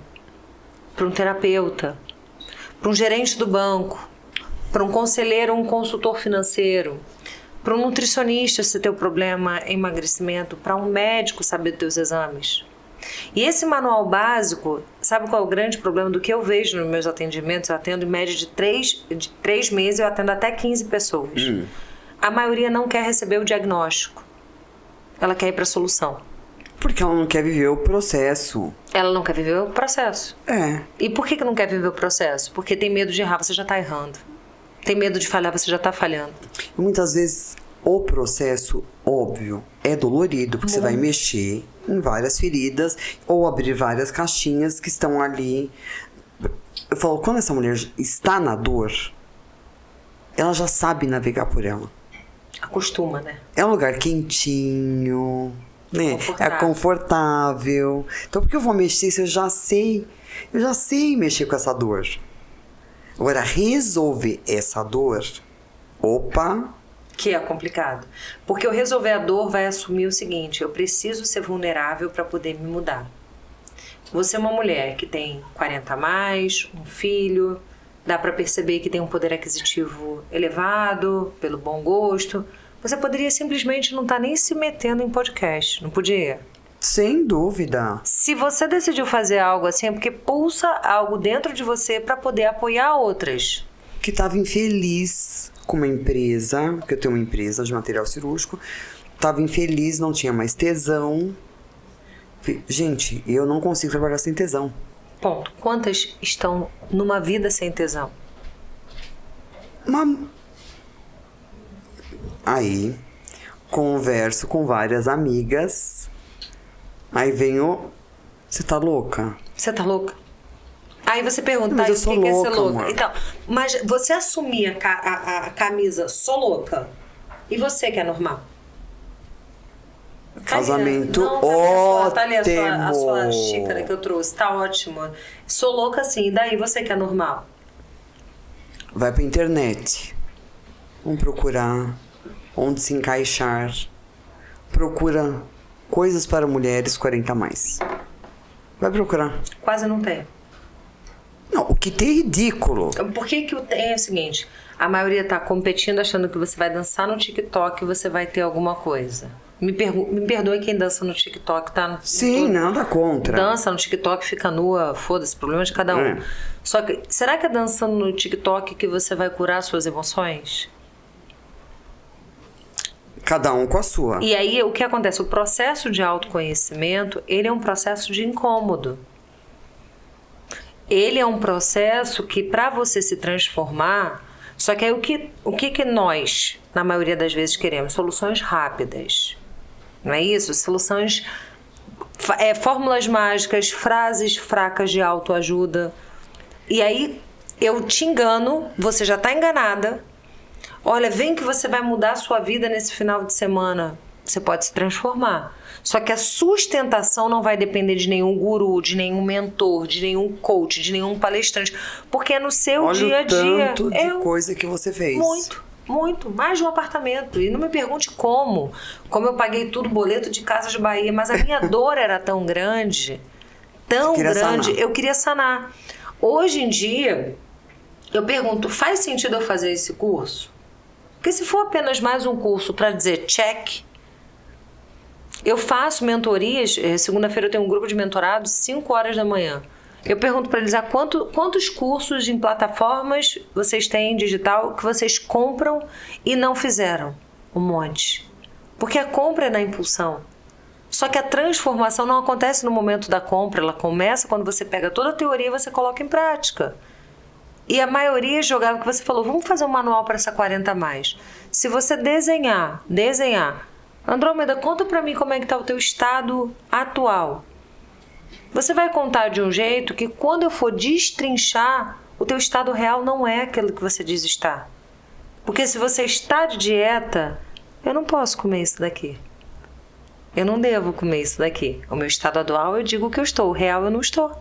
para um terapeuta, para um gerente do banco, para um conselheiro ou um consultor financeiro, para um nutricionista se teu problema é emagrecimento, para um médico saber dos teus exames. E esse manual básico, sabe qual é o grande problema do que eu vejo nos meus atendimentos? Eu atendo em média de 3 meses, eu atendo até 15 pessoas. A maioria não quer receber o diagnóstico. Ela quer ir para a solução. Porque ela não quer viver o processo. Ela não quer viver o processo. E por que não quer viver o processo? Porque tem medo de errar, você já está errando. Tem medo de falhar, você já está falhando. E muitas vezes o processo, óbvio, é dolorido, porque você vai mexer em várias feridas ou abrir várias caixinhas que estão ali. Eu falo, quando essa mulher está na dor, ela já sabe navegar por ela. Acostuma, né? É um lugar quentinho, né? É confortável. Então, por que eu vou mexer se eu já sei mexer com essa dor? Agora, resolver essa dor, opa, que é complicado. Porque o resolver a dor vai assumir o seguinte: eu preciso ser vulnerável para poder me mudar. Você é uma mulher que tem 40 a mais, um filho, dá para perceber que tem um poder aquisitivo elevado, pelo bom gosto. Você poderia simplesmente não estar nem se metendo em podcast, não podia? Sem dúvida. Se você decidiu fazer algo assim, é porque pulsa algo dentro de você para poder apoiar outras. Que estava infeliz com uma empresa, porque eu tenho uma empresa de material cirúrgico, estava infeliz, não tinha mais tesão. Gente, eu não consigo trabalhar sem tesão. Ponto. Quantas estão numa vida sem tesão? Aí, converso com várias amigas, aí vem você tá louca? Você tá louca? Aí você pergunta, mas eu o sou que louca, é ser louca? amor. Então, mas você assumir a camisa sou louca e você que é normal? Casamento ótimo. Tá ali ótimo. a sua xícara que eu trouxe, tá ótimo. Sou louca sim, e daí você que é normal? Vai pra internet. Vamos procurar onde se encaixar. Procura coisas para mulheres 40 a mais. Vai procurar. Quase não tem. Não, o que tem é ridículo. Por que o tem é o seguinte: a maioria tá competindo achando que você vai dançar no TikTok e você vai ter alguma coisa. Me perdoe quem dança no TikTok, tá? Sim, nada contra. Dança no TikTok, fica nua, foda-se, problema de cada um. É. Só que, será que é dançando no TikTok que você vai curar suas emoções? Cada um com a sua. E aí, o que acontece? O processo de autoconhecimento, ele é um processo de incômodo. Ele é um processo que, para você se transformar... Só que aí, o que nós, na maioria das vezes, queremos? Soluções rápidas. Não é isso? Soluções... fórmulas mágicas, frases fracas de autoajuda. E aí, eu te engano, você já está enganada. Olha, vem que você vai mudar a sua vida nesse final de semana. Você pode se transformar. Só que a sustentação não vai depender de nenhum guru, de nenhum mentor, de nenhum coach, de nenhum palestrante. Porque é no seu dia a dia. Olha o tanto de coisa que você fez. Muito, muito. Mais de um apartamento. E não me pergunte como. Como eu paguei tudo, boleto de Casas de Bahia. Mas a minha dor era tão grande. Tão grande. Sanar. Eu queria sanar. Hoje em dia, eu pergunto, faz sentido eu fazer esse curso? Porque se for apenas mais um curso para dizer check... Eu faço mentorias, segunda-feira eu tenho um grupo de mentorados, 5 horas da manhã. Eu pergunto para eles quantos cursos em plataformas vocês têm digital que vocês compram e não fizeram? Um monte. Porque a compra é na impulsão. Só que a transformação não acontece no momento da compra, ela começa quando você pega toda a teoria e você coloca em prática. E a maioria jogava o que você falou, vamos fazer um manual para essa 40 a mais. Se você desenhar... Andrômeda, conta pra mim como é que tá o teu estado atual. Você vai contar de um jeito que quando eu for destrinchar, o teu estado real não é aquele que você diz estar. Porque se você está de dieta, eu não posso comer isso daqui. Eu não devo comer isso daqui. O meu estado atual eu digo que eu estou, o real eu não estou.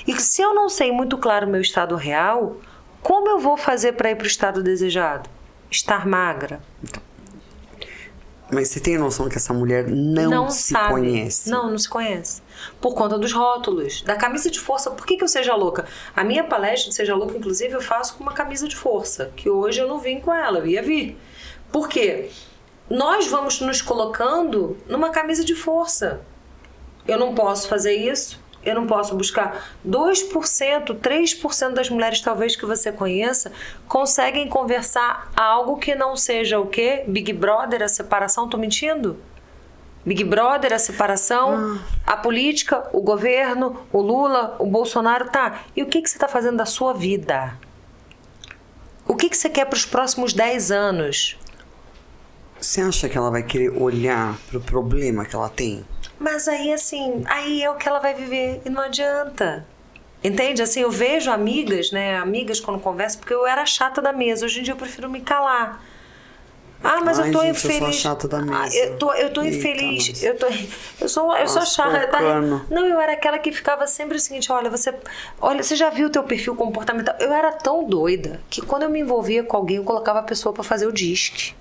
E se eu não sei muito claro o meu estado real, como eu vou fazer para ir para o estado desejado? Estar magra. Mas você tem noção que essa mulher não se conhece? Não se conhece. Por conta dos rótulos, da camisa de força. Por que eu seja louca? A minha palestra de Seja Louca, inclusive, eu faço com uma camisa de força, que hoje eu não vim com ela, eu ia vir. Por quê? Nós vamos nos colocando numa camisa de força. Eu não posso fazer isso. Eu não posso buscar 2%, 3% das mulheres talvez que você conheça conseguem conversar algo que não seja o quê? Big Brother, a separação, tô mentindo? Big Brother, a separação, a política, o governo, o Lula, o Bolsonaro, tá. E o que você tá fazendo da sua vida? O que você quer para os próximos 10 anos? Você acha que ela vai querer olhar pro problema que ela tem? Mas aí, assim, aí é o que ela vai viver e não adianta. Entende? Assim, eu vejo amigas, né? Amigas quando conversam, porque eu era chata da mesa. Hoje em dia eu prefiro me calar. Ah, mas eu tô gente, infeliz. Eu sou a chata da mesa. Eu tô infeliz. Eu sou chata. Não, eu era aquela que ficava sempre o seguinte, olha, você já viu o teu perfil comportamental? Eu era tão doida que quando eu me envolvia com alguém, eu colocava a pessoa pra fazer o disque.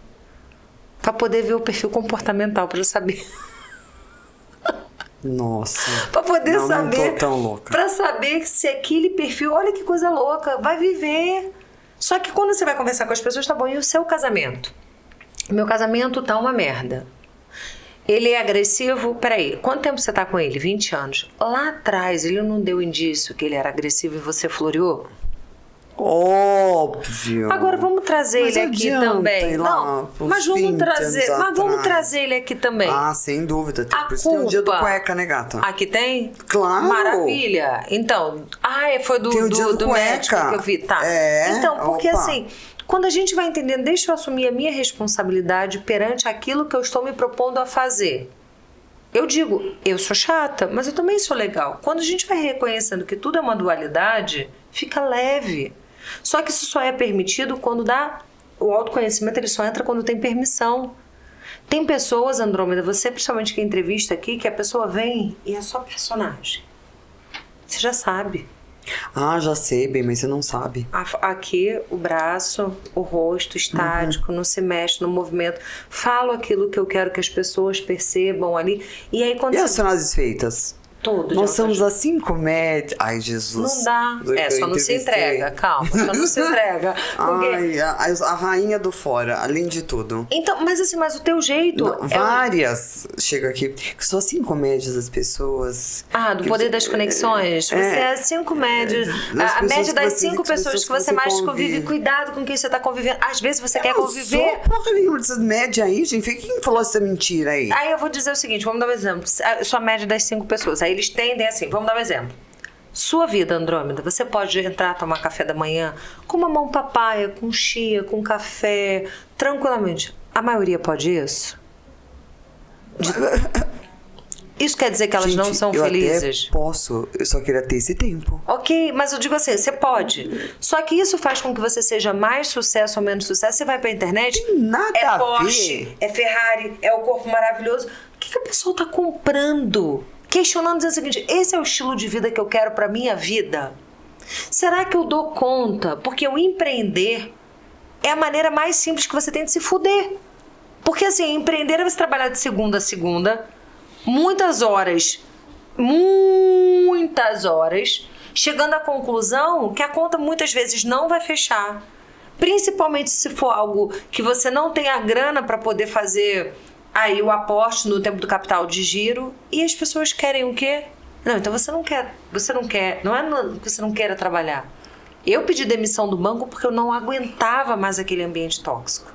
Pra poder ver o perfil comportamental, pra eu saber. Nossa. Pra poder saber. Não tô tão louca. Pra saber se aquele perfil, olha que coisa louca, vai viver. Só que quando você vai conversar com as pessoas, tá bom, e o seu casamento? Meu casamento tá uma merda. Ele é agressivo, peraí, quanto tempo você tá com ele? 20 anos. Lá atrás, ele não deu indício que ele era agressivo e você floreou? Óbvio. Agora vamos trazer ele aqui também. Não, mas vamos trazer ele aqui também. Ah, sem dúvida. Por isso tem o dia do cueca, né, gata? Aqui tem? Claro. Maravilha. Então, foi do médico que eu vi. Tá. Então, porque assim, quando a gente vai entendendo, deixa eu assumir a minha responsabilidade perante aquilo que eu estou me propondo a fazer. Eu digo, eu sou chata, mas eu também sou legal. Quando a gente vai reconhecendo que tudo é uma dualidade, fica leve. Só que isso só é permitido quando dá... O autoconhecimento, ele só entra quando tem permissão. Tem pessoas, Andrômeda, você principalmente que entrevista aqui, que a pessoa vem e é só personagem. Você já sabe. Ah, já sei, bem, mas você não sabe. Aqui, o braço, o rosto estático, não se mexe no movimento. Falo aquilo que eu quero que as pessoas percebam ali. E aí quando as frases feitas? Tudo. Nós somos assim comédia. Ai, Jesus. Não dá. Só não se entrega. Calma, só não se entrega. Porque... Ai, a rainha do fora, além de tudo. Então, mas assim, mas o teu jeito... Não, várias. Chega aqui. Que são assim comédias das pessoas. Do poder das conexões. Você é 5 médias. A média das 5 pessoas que você mais convive. Cuidado com quem você tá convivendo. Às vezes você quer conviver... Porra nenhuma dessas médias aí, gente. Quem falou essa mentira aí? Aí eu vou dizer o seguinte, vamos dar um exemplo. Sua média das 5 pessoas. Aí eles tendem assim, vamos dar um exemplo. Sua vida, Andrômeda, você pode entrar, tomar café da manhã com mamão papaya, com chia, com café, tranquilamente. A maioria pode isso? Isso quer dizer que elas não são felizes? Até posso, eu só queria ter esse tempo. Ok, mas eu digo assim, você pode. Só que isso faz com que você seja mais sucesso ou menos sucesso. Você vai pra internet, nada Porsche, é Ferrari, é o corpo maravilhoso. O que a pessoa tá comprando? Questionando, dizendo o seguinte, esse é o estilo de vida que eu quero pra minha vida? Será que eu dou conta? Porque o empreender é a maneira mais simples que você tem de se fuder. Porque assim, empreender é você trabalhar de segunda a segunda, muitas horas, chegando à conclusão que a conta muitas vezes não vai fechar. Principalmente se for algo que você não tem a grana para poder fazer... Aí o aporte no tempo do capital de giro. E as pessoas querem o quê? Não, então você não quer, não é que você não queira trabalhar. Eu pedi demissão do banco porque eu não aguentava mais aquele ambiente tóxico.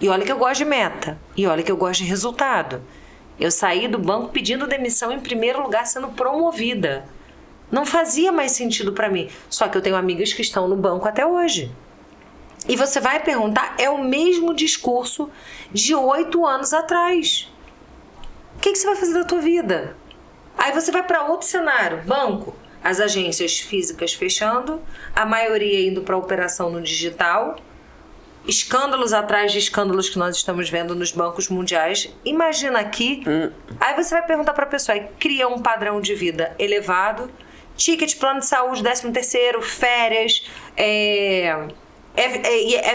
E olha que eu gosto de meta. E olha que eu gosto de resultado. Eu saí do banco pedindo demissão em primeiro lugar, sendo promovida. Não fazia mais sentido para mim. Só que eu tenho amigas que estão no banco até hoje. E você vai perguntar, é o mesmo discurso de 8 anos atrás. O que você vai fazer da tua vida? Aí você vai para outro cenário, banco, as agências físicas fechando, a maioria indo para a operação no digital, escândalos atrás de escândalos que nós estamos vendo nos bancos mundiais. Imagina aqui, aí você vai perguntar para a pessoa, cria um padrão de vida elevado, ticket, plano de saúde, 13º, férias,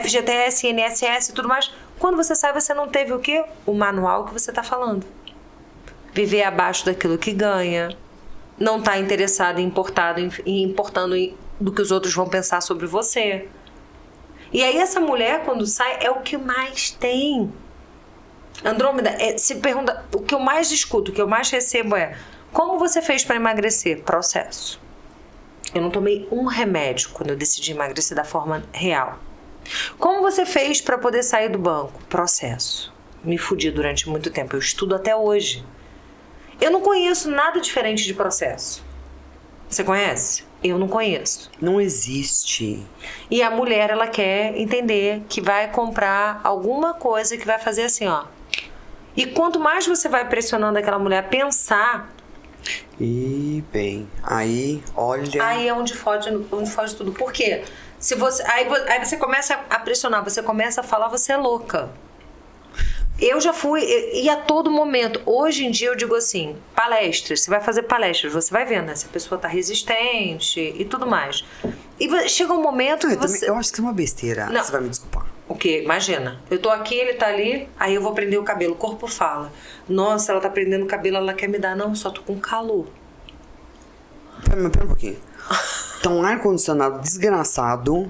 FGTS, INSS e tudo mais. Quando você sai, você não teve o quê? O manual que você está falando. Viver abaixo daquilo que ganha. Não está interessado em importando do que os outros vão pensar sobre você. E aí essa mulher, quando sai, é o que mais tem. Andrômeda, se pergunta, o que eu mais escuto, o que eu mais recebo é: como você fez para emagrecer? Processo. Eu não tomei um remédio quando eu decidi emagrecer da forma real. Como você fez para poder sair do banco? Processo. Me fudi durante muito tempo. Eu estudo até hoje. Eu não conheço nada diferente de processo. Você conhece? Eu não conheço. Não existe. E a mulher, ela quer entender que vai comprar alguma coisa que vai fazer assim, ó. E quanto mais você vai pressionando aquela mulher a pensar... E bem, aí, olha... Aí é onde foge tudo. Por quê? Se você, aí você começa a pressionar, você começa a falar, você é louca. Eu já fui, e a todo momento, hoje em dia eu digo assim, palestras, você vai fazer palestras, você vai vendo, né, se a pessoa tá resistente e tudo mais. E chega um momento que você... Eu acho que é uma besteira, você vai me desculpar. O Porque, imagina, eu tô aqui, ele tá ali, aí eu vou prender o cabelo, o corpo fala. Nossa, ela tá prendendo o cabelo, ela quer me dar. Não, só tô com calor. Pera um pouquinho. Tá um ar-condicionado desgraçado.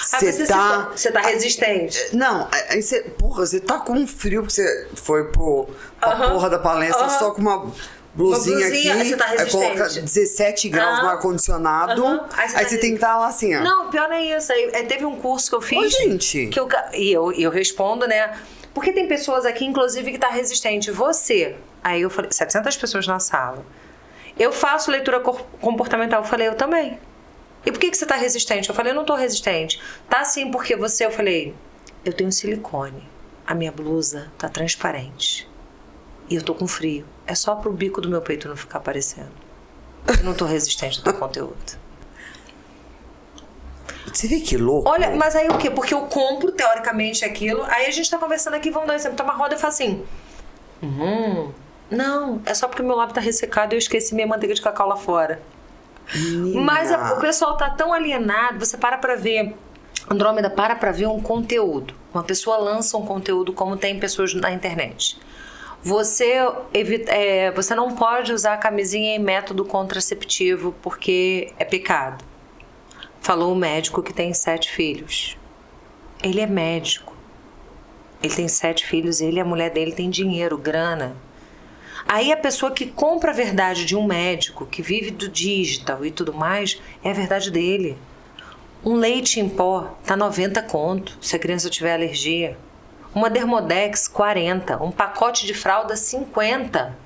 Você tá resistente. Não, aí você tá com frio, porque você foi pra porra da palestra só com uma blusinha aqui. Aí você tá resistente. Aí coloca 17 graus no ar-condicionado. Aí você tem que estar lá assim, ó. Não, pior não é isso. Aí, teve um curso que eu fiz. Ô, gente. E eu respondo, né? Porque tem pessoas aqui, inclusive, que tá resistente. Você. Aí eu falei, 700 pessoas na sala. Eu faço leitura comportamental. Eu falei, eu também. E por que você tá resistente? Eu falei, eu não tô resistente. Tá sim, porque você... Eu falei, eu tenho silicone. A minha blusa tá transparente. E eu tô com frio. É só pro bico do meu peito não ficar aparecendo. Eu não tô resistente ao teu conteúdo. Você vê que louco? Olha, mas aí o quê? Porque eu compro, teoricamente, aquilo. Aí a gente tá conversando aqui, vamos dar um exemplo. Tá uma roda e fala assim... Não, é só porque meu lábio tá ressecado e eu esqueci minha manteiga de cacau lá fora. Mas o pessoal tá tão alienado, você para pra ver, Andrômeda, para pra ver um conteúdo. Uma pessoa lança um conteúdo como tem pessoas na internet. Você não pode usar camisinha em método contraceptivo porque é pecado. Falou o médico que tem 7 filhos. Ele é médico. Ele tem 7 filhos, ele e a mulher dele tem dinheiro, grana. Aí a pessoa que compra a verdade de um médico, que vive do digital e tudo mais, é a verdade dele. Um leite em pó tá 90 conto, se a criança tiver alergia. Uma Dermodex, 40. Um pacote de fralda, 50.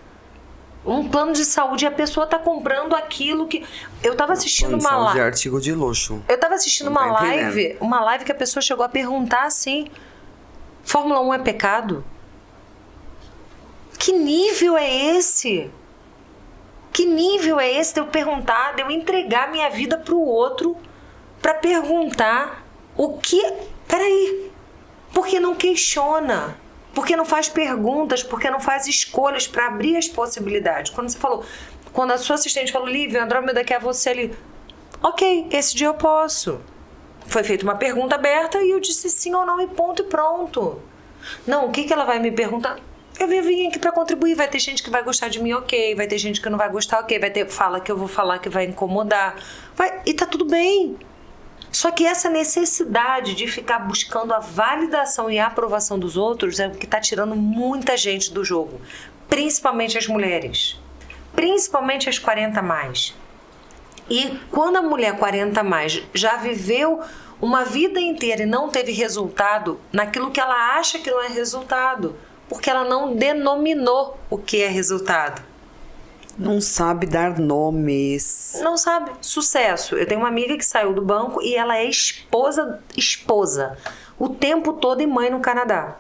Um plano de saúde, e a pessoa tá comprando aquilo que... Eu tava assistindo uma live... de artigo de luxo. Eu tava assistindo uma live que a pessoa chegou a perguntar assim, Fórmula 1 é pecado? Que nível é esse? Que nível é esse de eu perguntar, de eu entregar minha vida pro outro pra perguntar o que... Peraí. Por que não questiona? Por que não faz perguntas? Por que não faz escolhas pra abrir as possibilidades? Quando você falou... Quando a sua assistente falou, Lívia, Andrômeda quer você ali. Ok, esse dia eu posso. Foi feita uma pergunta aberta e eu disse sim ou não e ponto e pronto. Não, o que ela vai me perguntar? Eu vim aqui pra contribuir, vai ter gente que vai gostar de mim, ok, vai ter gente que não vai gostar, ok, vai ter fala que eu vou falar que vai incomodar, e tá tudo bem. Só que essa necessidade de ficar buscando a validação e a aprovação dos outros é o que tá tirando muita gente do jogo, principalmente as mulheres, principalmente as 40 mais. E quando a mulher 40 mais já viveu uma vida inteira e não teve resultado naquilo que ela acha que não é resultado, porque ela não denominou o que é resultado. Não sabe dar nomes. Não sabe. Sucesso. Eu tenho uma amiga que saiu do banco e ela é esposa, o tempo todo e mãe no Canadá.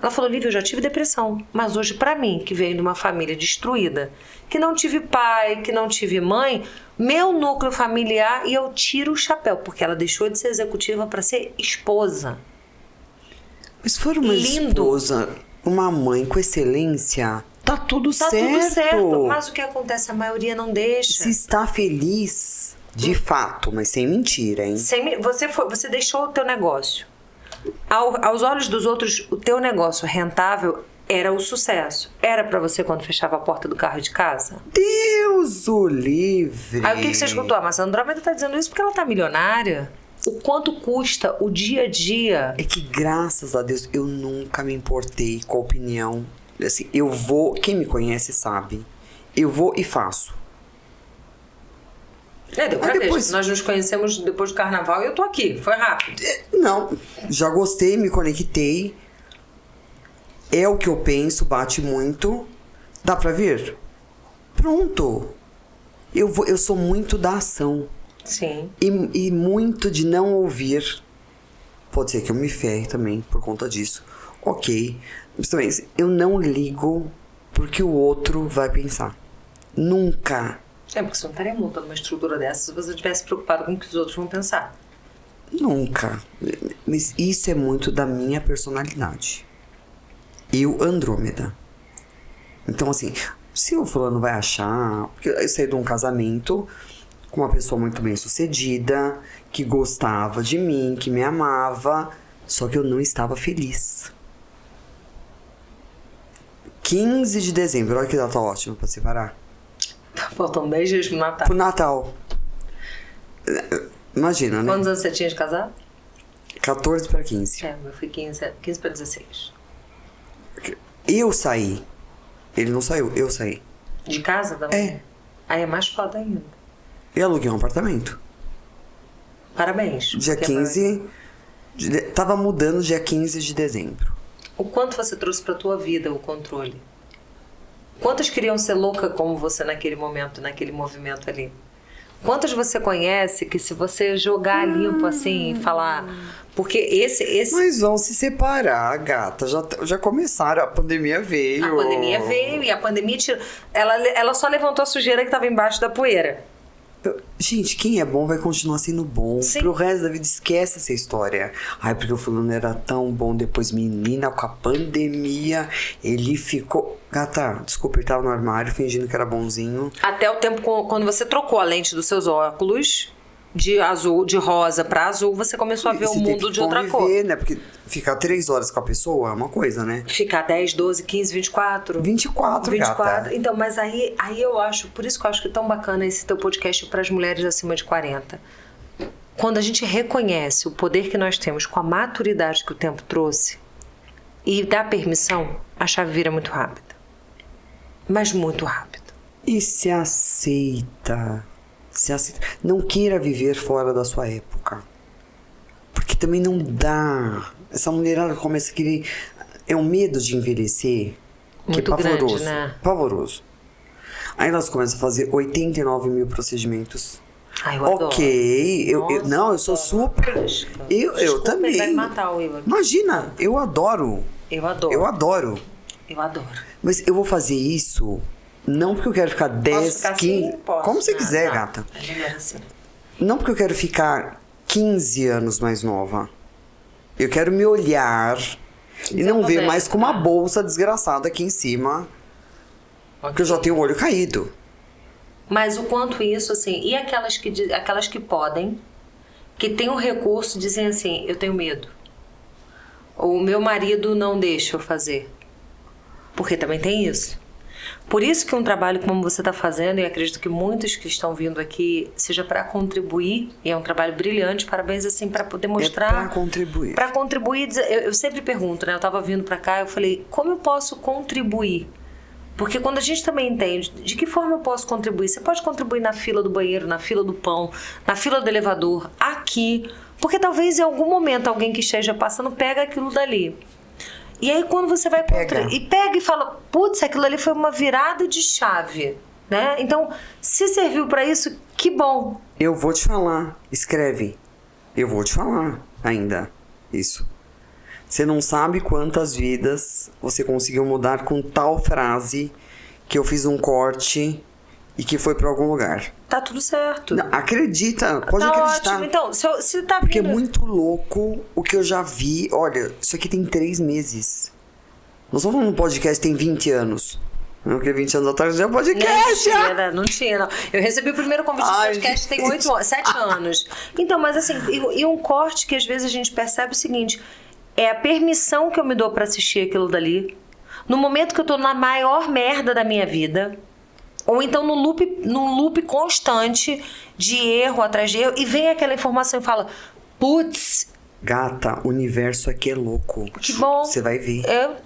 Ela falou, Lívia, eu já tive depressão, mas hoje pra mim, que veio de uma família destruída, que não tive pai, que não tive mãe, meu núcleo familiar, e eu tiro o chapéu, porque ela deixou de ser executiva pra ser esposa. Mas for uma esposa, uma mãe com excelência, tá tudo certo. Tá tudo certo, mas o que acontece, a maioria não deixa. Se está feliz, de fato, mas sem mentira, hein? Você deixou o teu negócio. Aos olhos dos outros, o teu negócio rentável era o sucesso. Era pra você quando fechava a porta do carro de casa? Deus o livre! Aí o que você escutou? Mas a Andrômeda tá dizendo isso porque ela tá milionária. O quanto custa o dia a dia? É que, graças a Deus, eu nunca me importei com a opinião. Assim, quem me conhece sabe. Eu vou e faço. Deu pra ver. Nós nos conhecemos depois do carnaval e eu tô aqui. Foi rápido. Não, já gostei, me conectei. É o que eu penso, bate muito. Dá pra ver? Pronto. Eu sou muito da ação. Sim. E muito de não ouvir. Pode ser que eu me ferre também por conta disso. Ok. Mas também, eu não ligo porque o outro vai pensar. Nunca. Porque você não estaria montando uma estrutura dessa se você estivesse preocupado com o que os outros vão pensar. Nunca. Mas isso é muito da minha personalidade. Eu, Andrômeda. Então, assim, se o fulano vai achar... Porque eu saí de um casamento com uma pessoa muito bem sucedida, que gostava de mim, que me amava, Só que eu não estava feliz. 15 de dezembro, olha que data ótima pra separar. Faltam 10 dias pro Natal. Pro Natal. Imagina, né? Quantos anos você tinha de casar? 14 para 15. Eu fui 15 para 16. Eu saí. Ele não saiu, eu saí. De casa também? É. Aí é mais foda ainda. Eu aluguei um apartamento. Parabéns. Dia 15... Tava mudando dia 15 de dezembro. O quanto você trouxe pra tua vida o controle? Quantas queriam ser louca como você naquele momento, naquele movimento ali? Quantas você conhece que se você jogar limpo assim e falar... Porque esse... Mas vão se separar, gata. Já começaram, a pandemia veio. A pandemia veio e a pandemia ela só levantou a sujeira que estava embaixo da poeira. Gente, quem é bom vai continuar sendo bom. Sim. Pro resto da vida, esquece essa história. Ai, porque o fulano era tão bom. Depois, menina, com a pandemia, ele ficou... Gata, desculpa, ele tava no armário fingindo que era bonzinho. Até o tempo quando você trocou a lente dos seus óculos de azul, de rosa pra azul, você começou a ver o mundo de outra cor. Né? Porque ficar 3 horas com a pessoa é uma coisa, né? Ficar 10, 12, 15, 24. 24, gata. Então, mas aí eu acho, por isso que eu acho que é tão bacana esse teu podcast para as mulheres acima de 40. Quando a gente reconhece o poder que nós temos com a maturidade que o tempo trouxe e dá permissão, a chave vira muito rápida. Mas muito rápido. E se aceita. Não queira viver fora da sua época. Porque também não dá. Essa mulherada começa a querer... É um medo de envelhecer. Muito que é pavoroso. grande, né? Pavoroso. Aí elas começam a fazer 89 mil procedimentos. Ai, eu adoro. Ok. Eu sou super... Eu também. Vai matar o Will aqui. Imagina, eu adoro. Eu adoro. Eu adoro. Eu adoro. Mas eu vou fazer isso... Não porque eu quero ficar 10, ficar 15... assim? Posso. Como você quiser, Não. gata. É melhor assim. Não porque eu quero ficar 15 anos mais nova. Eu quero me olhar e não ver mais com uma bolsa desgraçada aqui em cima. Porque eu já tenho o olho caído. Mas o quanto isso, assim... E aquelas que podem, que têm o recurso, dizem assim, eu tenho medo. Ou o meu marido não deixa eu fazer. Porque também tem isso. Por isso que um trabalho como você está fazendo, e acredito que muitos que estão vindo aqui, seja para contribuir, e é um trabalho brilhante, parabéns, assim, para poder mostrar... para contribuir. Para contribuir, eu sempre pergunto, né? Eu estava vindo para cá, eu falei, como eu posso contribuir? Porque quando a gente também entende, de que forma eu posso contribuir? Você pode contribuir na fila do banheiro, na fila do pão, na fila do elevador, aqui, porque talvez em algum momento alguém que esteja passando pega aquilo dali. E aí quando você vai pega e fala, putz, aquilo ali foi uma virada de chave, né? Então, se serviu para isso, que bom. Eu vou te falar, escreve. Eu vou te falar ainda isso. Você não sabe quantas vidas você conseguiu mudar com tal frase que eu fiz um corte e que foi para algum lugar. Tá tudo certo. Não, acredita, pode tá acreditar. Ótimo. Então, se tá Porque vindo... é muito louco o que eu já vi. Olha, isso aqui tem 3 meses. Nós estamos falando um podcast que tem 20 anos. Não, porque 20 anos atrás já é um podcast. Não tinha. Eu recebi o primeiro convite do podcast tem 7 anos. Então, mas assim, e um corte que às vezes a gente percebe o seguinte, é a permissão que eu me dou pra assistir aquilo dali, no momento que eu tô na maior merda da minha vida, ou então num loop constante de erro atrás de erro, e vem aquela informação e fala, putz... Gata, o universo aqui é louco. Que bom. Você vai ver. Eu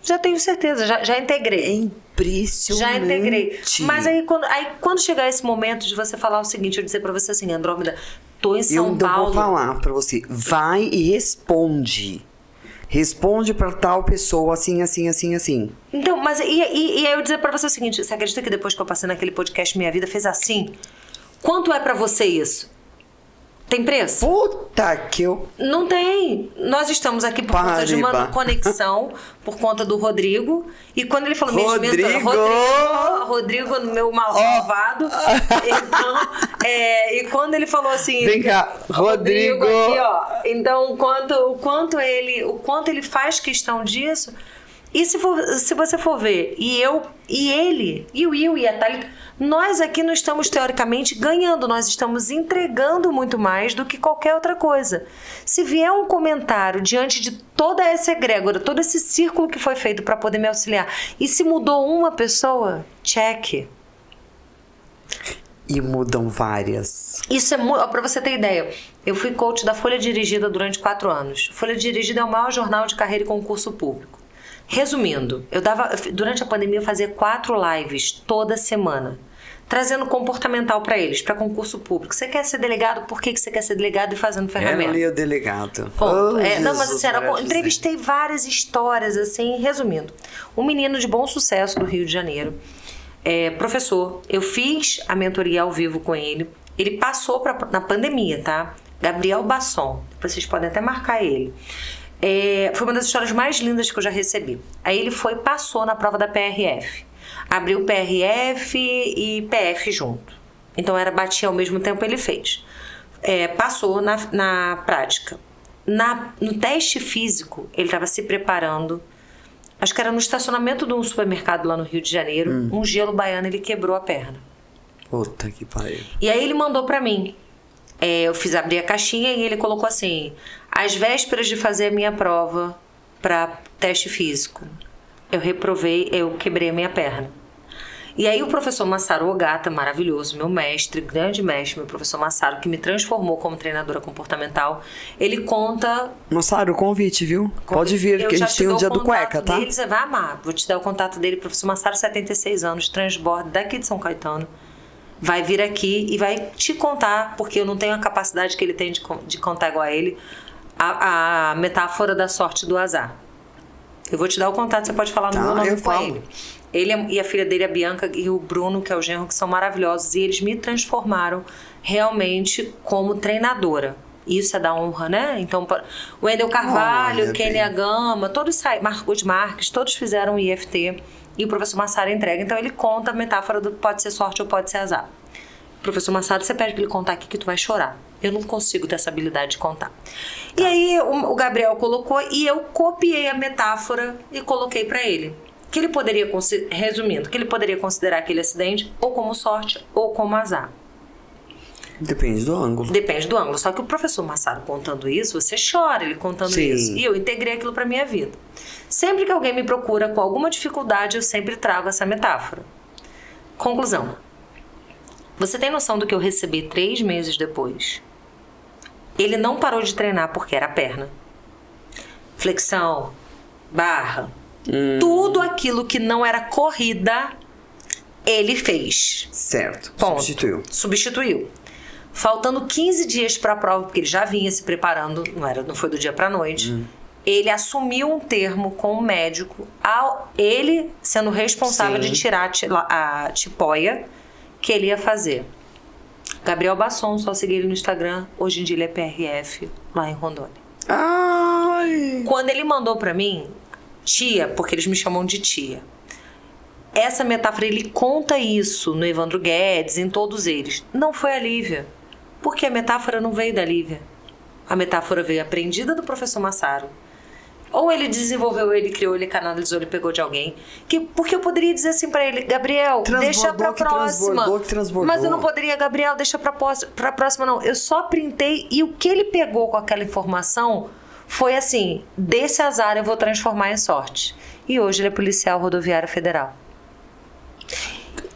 já tenho certeza, já integrei. É impressionante. Já integrei. Mas aí quando chegar esse momento de você falar o seguinte, eu dizer pra você assim, Andrômeda, tô em São Paulo. Eu vou falar pra você, vai e responde. Responde pra tal pessoa assim, assim, assim, assim. Então, mas e aí eu dizer pra você o seguinte, você acredita que depois que eu passei naquele podcast Minha Vida fez assim? Quanto é pra você isso? Tem preço? Puta que eu... Não tem. Nós estamos aqui por conta de uma conexão, por conta do Rodrigo. E quando ele falou... Rodrigo, meu malvado. Então, e quando ele falou assim... Vem cá, Rodrigo. Aqui, ó. Então, o quanto ele faz questão disso... E se você for ver, e eu, e ele, e o Will, e a Thalita, Nós aqui não estamos teoricamente ganhando, nós estamos entregando muito mais do que qualquer outra coisa. Se vier um comentário diante de toda essa egrégora, todo esse círculo que foi feito para poder me auxiliar, e se mudou uma pessoa, check. E mudam várias. Isso é muito. Para você ter ideia, eu fui coach da Folha Dirigida durante 4 anos. Folha Dirigida é o maior jornal de carreira e concurso público. Resumindo, durante a pandemia eu fazia 4 lives toda semana, trazendo comportamental para eles, para concurso público. Você quer ser delegado? Por que você quer ser delegado? E fazendo ferramenta. Era o delegado. Não, mas assim, entrevistei várias histórias, assim, resumindo. Um menino de bom sucesso do Rio de Janeiro, professor, eu fiz a mentoria ao vivo com ele. Ele passou na pandemia, tá? Gabriel Basson, depois vocês podem até marcar ele. Foi uma das histórias mais lindas que eu já recebi. Aí ele passou na prova da PRF. Abriu PRF e PF junto. Então batia ao mesmo tempo, ele fez. Passou na prática. No teste físico, ele estava se preparando. Acho que era no estacionamento de um supermercado lá no Rio de Janeiro. Um gelo baiano, ele quebrou a perna. Puta que pariu. E aí ele mandou pra mim. Eu abri a caixinha e ele colocou assim: às vésperas de fazer a minha prova para teste físico, eu reprovei, eu quebrei a minha perna. E aí o professor Massaro Ogata, maravilhoso, meu mestre, grande mestre, meu professor Massaro, que me transformou como treinadora comportamental, ele conta... Massaro, convite, viu? Pode vir, que a gente tem o dia do cueca, tá? Você vai amar. Vou te dar o contato dele, professor Massaro, 76 anos, transbordo daqui de São Caetano. Vai vir aqui e vai te contar, porque eu não tenho a capacidade que ele tem de contar igual a ele, a metáfora da sorte e do azar. Eu vou te dar o contato, você pode falar no meu nome com ele. Ele e a filha dele, a Bianca, e o Bruno, que é o genro, que são maravilhosos. E eles me transformaram realmente como treinadora. Isso é da honra, né? Então, o Wendel Carvalho, Kênia Gama, todos saíram, Marcos Marques, todos fizeram IFT. E o professor Massaro entrega. Então, ele conta a metáfora do pode ser sorte ou pode ser azar. Professor Massaro, você pede pra ele contar aqui que tu vai chorar. Eu não consigo ter essa habilidade de contar. E aí, o Gabriel colocou e eu copiei a metáfora e coloquei pra ele. Que ele poderia, resumindo, que ele poderia considerar aquele acidente ou como sorte ou como azar. Depende do ângulo. Depende do ângulo. Só que o professor Massaro contando isso, você chora ele contando isso. E eu integrei aquilo pra minha vida. Sempre que alguém me procura com alguma dificuldade, eu sempre trago essa metáfora. Conclusão. Você tem noção do que eu recebi 3 meses depois? Ele não parou de treinar porque era a perna. Flexão, barra, tudo aquilo que não era corrida, ele fez. Certo. Ponto. Substituiu. Faltando 15 dias para a prova, porque ele já vinha se preparando, não foi do dia para a noite. Ele assumiu um termo com o médico, ele sendo responsável de tirar a tipóia que ele ia fazer. Gabriel Basson, só seguir ele no Instagram. Hoje em dia ele é PRF lá em Rondônia. Ai. Quando ele mandou pra mim, tia, porque eles me chamam de tia, essa metáfora, ele conta isso no Evandro Guedes, em todos eles. Não foi a Lívia, porque a metáfora não veio da Lívia. A metáfora veio aprendida do professor Massaro. Ou ele desenvolveu, ele criou, ele canalizou, ele pegou de alguém. Porque eu poderia dizer assim pra ele: Gabriel, deixa pra próxima. Mas eu não poderia, Gabriel, deixa pra próxima, não. Eu só printei e o que ele pegou com aquela informação foi assim: desse azar eu vou transformar em sorte. E hoje ele é policial rodoviário federal.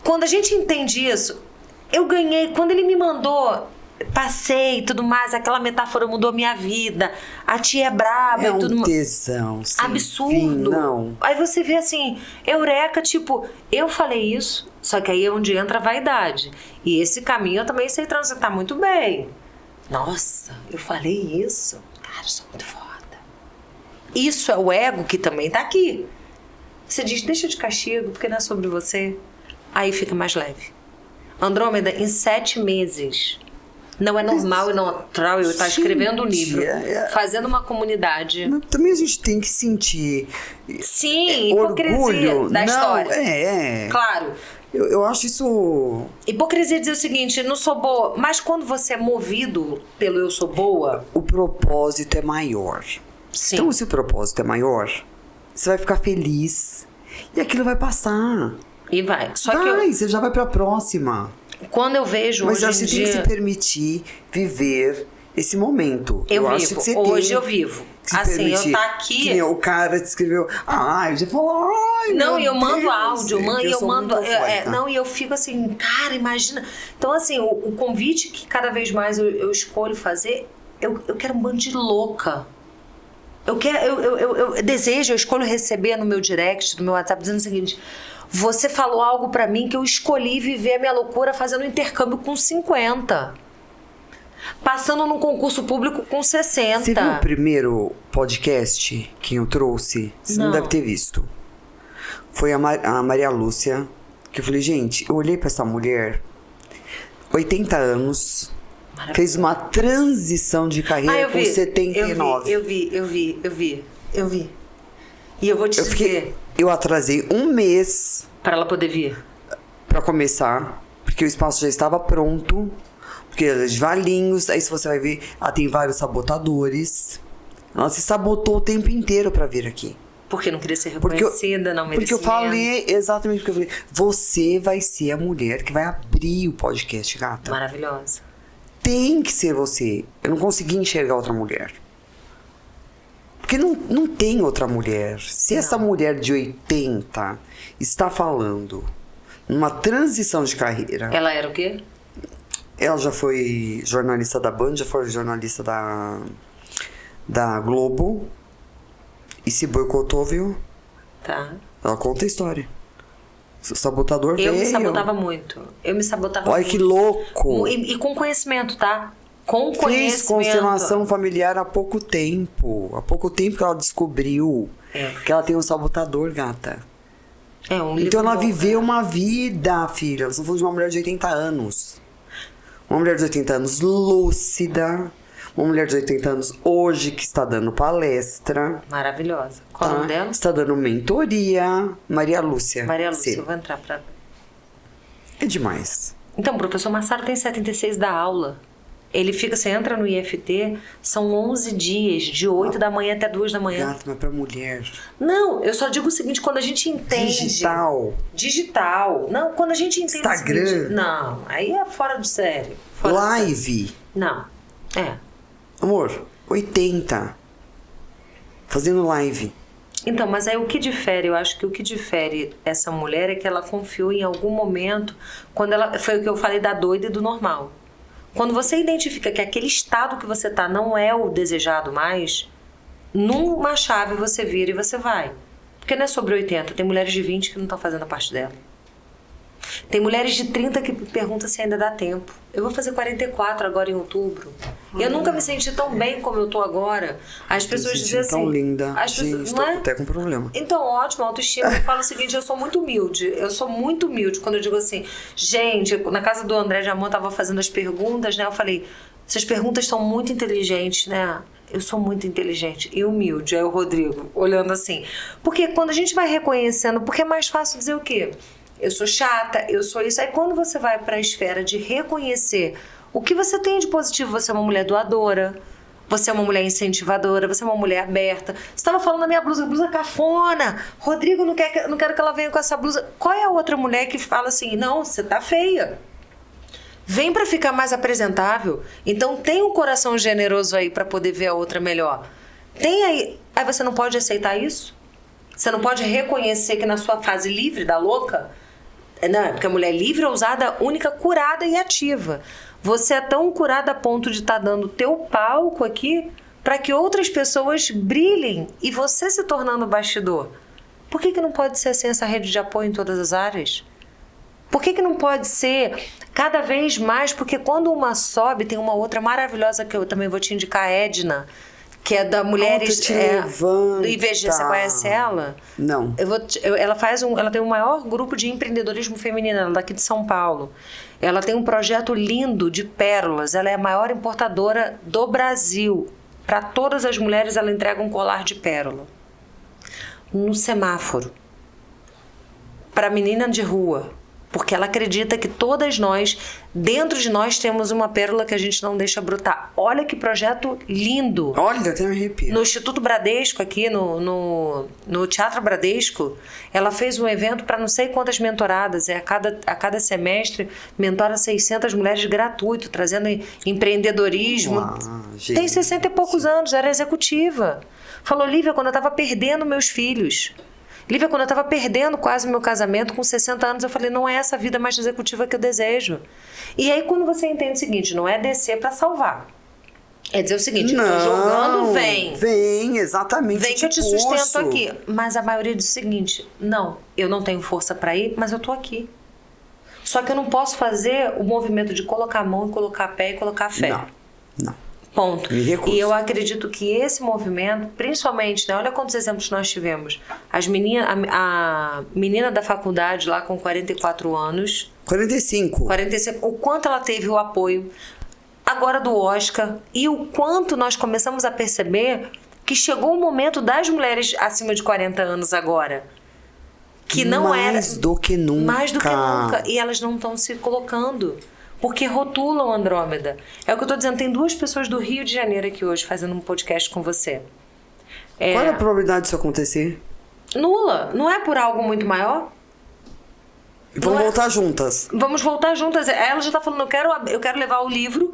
Quando a gente entende isso, eu ganhei. Quando ele me mandou, passei e tudo mais, aquela metáfora mudou minha vida. A tia é braba e tudo mais. Tesão, absurdo. Fim, não. Aí você vê assim, eureka, tipo, eu falei isso, só que aí é onde entra a vaidade. E esse caminho eu também sei transitar muito bem. Nossa, eu falei isso. Cara, eu sou muito foda. Isso é o ego que também tá aqui. Você diz, deixa de castigo, porque não é sobre você. Aí fica mais leve. Andrômeda, em 7 meses... Não é normal e natural eu estar escrevendo um livro, fazendo uma comunidade. Também a gente tem que sentir... Sim, hipocrisia orgulho da história. Claro. Eu acho isso... Hipocrisia dizer o seguinte: não sou boa. Mas quando você é movido pelo eu sou boa... O propósito é maior. Sim. Então, se o propósito é maior, você vai ficar feliz. E aquilo vai passar. E vai. Só Vai, você já vai pra próxima. Quando eu vejo Mas hoje você em tem dia... que se permitir viver esse momento. Eu acho vivo. que você Hoje tem eu vivo. que se Assim, permitir. eu tá aqui... Que nem o cara te escreveu, eu já falou, Não, meu e eu mando Deus, áudio, gente, e eu sou mando... muito eufórica. não, e eu fico assim, cara, imagina... Então, assim, o convite que cada vez mais eu escolho fazer, eu quero um bando de louca. Eu desejo, eu escolho receber no meu direct, no meu WhatsApp, dizendo o seguinte: você falou algo pra mim que eu escolhi viver a minha loucura fazendo intercâmbio com 50. Passando num concurso público com 60. Você viu o primeiro podcast que eu trouxe? Você não deve ter visto. Foi a Maria Lúcia, que eu falei, gente, eu olhei pra essa mulher, 80 anos, fez uma transição de carreira com 79. Eu vi. E eu vou te dizer... Eu atrasei um mês... Pra ela poder vir. Pra começar, porque o espaço já estava pronto, porque ela é de Valinhos, aí se você vai ver, ela tem vários sabotadores. Ela se sabotou o tempo inteiro pra vir aqui. Porque não queria ser reconhecida, não merecia. Porque eu falei exatamente porque eu falei, você vai ser a mulher que vai abrir o podcast, gata. Maravilhosa. Tem que ser você. Eu não consegui enxergar outra mulher. Porque não tem outra mulher. Se essa mulher de 80 está falando numa transição de carreira... Ela era o quê? Ela já foi jornalista da Band, já foi jornalista da Globo. E se boicotou, viu? Tá. Ela conta a história. O sabotador Eu veio. me sabotava muito. Olha muito. que louco. E com conhecimento, tá? Com conhecimento. Fez constelação familiar há pouco tempo. Há pouco tempo que ela descobriu que ela tem um sabotador, gata. Então ela viveu uma vida, filha. Nós estamos falando de uma mulher de 80 anos. Uma mulher de 80 anos lúcida. Uma mulher de 80 anos hoje que está dando palestra. Maravilhosa. Qual o nome dela? Está dando mentoria. Maria Lúcia. Maria Lúcia, Sim. eu vou entrar pra... É demais. Então, o professor Massaro tem 76 da aula. Ele fica, você entra no IFT, são 11 dias, de 8 da manhã até 2 da manhã. Gato, mas pra mulher. Não, eu só digo o seguinte, quando a gente entende... Digital. Não, quando a gente entende Instagram. O seguinte, não, aí é fora de série. Live. Não, Amor, 80. Fazendo live. Então, mas aí o que difere, eu acho que o que difere essa mulher é que ela confiou em algum momento, quando ela, foi o que eu falei da doida e do normal. Quando você identifica que aquele estado que você tá não é o desejado mais, numa chave você vira e você vai. Porque não é sobre 80, tem mulheres de 20 que não estão fazendo a parte dela. Tem mulheres de 30 que perguntam se ainda dá tempo. Eu vou fazer 44 agora em outubro. Eu nunca me senti tão bem como eu tô agora. As pessoas dizem assim... tão linda. As pessoas, gente, não tô é? até com problema. Então, ótimo, autoestima. Eu falo o seguinte, eu sou muito humilde. Eu sou muito humilde quando eu digo assim... Gente, na casa do André de Amor, eu tava fazendo as perguntas, né? Eu falei, essas perguntas são muito inteligentes, né? Eu sou muito inteligente e humilde. Aí o Rodrigo, olhando assim. Porque quando a gente vai reconhecendo... Porque é mais fácil dizer o quê? Eu sou chata, eu sou isso. Aí quando você vai para a esfera de reconhecer o que você tem de positivo, você é uma mulher doadora, você é uma mulher incentivadora, você é uma mulher aberta. Você estava falando da minha blusa cafona. Rodrigo, não quero que ela venha com essa blusa. Qual é a outra mulher que fala assim, não, você tá feia. Vem para ficar mais apresentável. Então tem um coração generoso aí para poder ver a outra melhor. Tem aí. Aí você não pode aceitar isso? Você não pode reconhecer que na sua fase livre da louca... Não, porque a mulher livre, ousada, única, curada e ativa. Você é tão curada a ponto de estar dando teu palco aqui para que outras pessoas brilhem e você se tornando bastidor. Por que não pode ser assim essa rede de apoio em todas as áreas? Por que não pode ser cada vez mais? Porque quando uma sobe, tem uma outra maravilhosa que eu também vou te indicar, a Edna, que é da Mulheres do IVG. Você conhece ela? Não. Ela tem o maior grupo de empreendedorismo feminino, ela é daqui de São Paulo. Ela tem um projeto lindo de pérolas. Ela é a maior importadora do Brasil. Para todas as mulheres, ela entrega um colar de pérola. No semáforo. Para menina de rua. Porque ela acredita que todas nós, dentro de nós, temos uma pérola que a gente não deixa brotar. Olha que projeto lindo! Olha, até me arrepio. No Instituto Bradesco, aqui no Teatro Bradesco, ela fez um evento para não sei quantas mentoradas. A cada semestre, mentora 600 mulheres gratuito, trazendo empreendedorismo. Gente. Tem 60 e poucos anos, era executiva. Falou, Lívia, quando eu estava perdendo meus filhos... Lívia, quando eu estava perdendo quase o meu casamento, com 60 anos, eu falei, não é essa vida mais executiva que eu desejo. E aí, quando você entende o seguinte, não é descer para salvar. É dizer o seguinte, eu tô jogando, vem. Vem, exatamente. Vem que eu te sustento aqui. Mas a maioria diz o seguinte, não, eu não tenho força para ir, mas eu tô aqui. Só que eu não posso fazer o movimento de colocar a mão, colocar pé e colocar fé. Não. Ponto. Me recuso. E eu acredito que esse movimento, principalmente, né, olha quantos exemplos nós tivemos. A menina da faculdade lá com 44 anos. 45. O quanto ela teve o apoio agora do Oscar e o quanto nós começamos a perceber que chegou o momento das mulheres acima de 40 anos agora. Que não mais do que nunca. Mais do que nunca. E elas não estão se colocando. Porque rotulam Andrômeda. É o que eu tô dizendo, tem 2 pessoas do Rio de Janeiro aqui hoje fazendo um podcast com você. Qual é a probabilidade disso acontecer? Nula. Não é por algo muito maior? Vamos voltar juntas. Vamos voltar juntas. Ela já tá falando, eu quero levar o livro,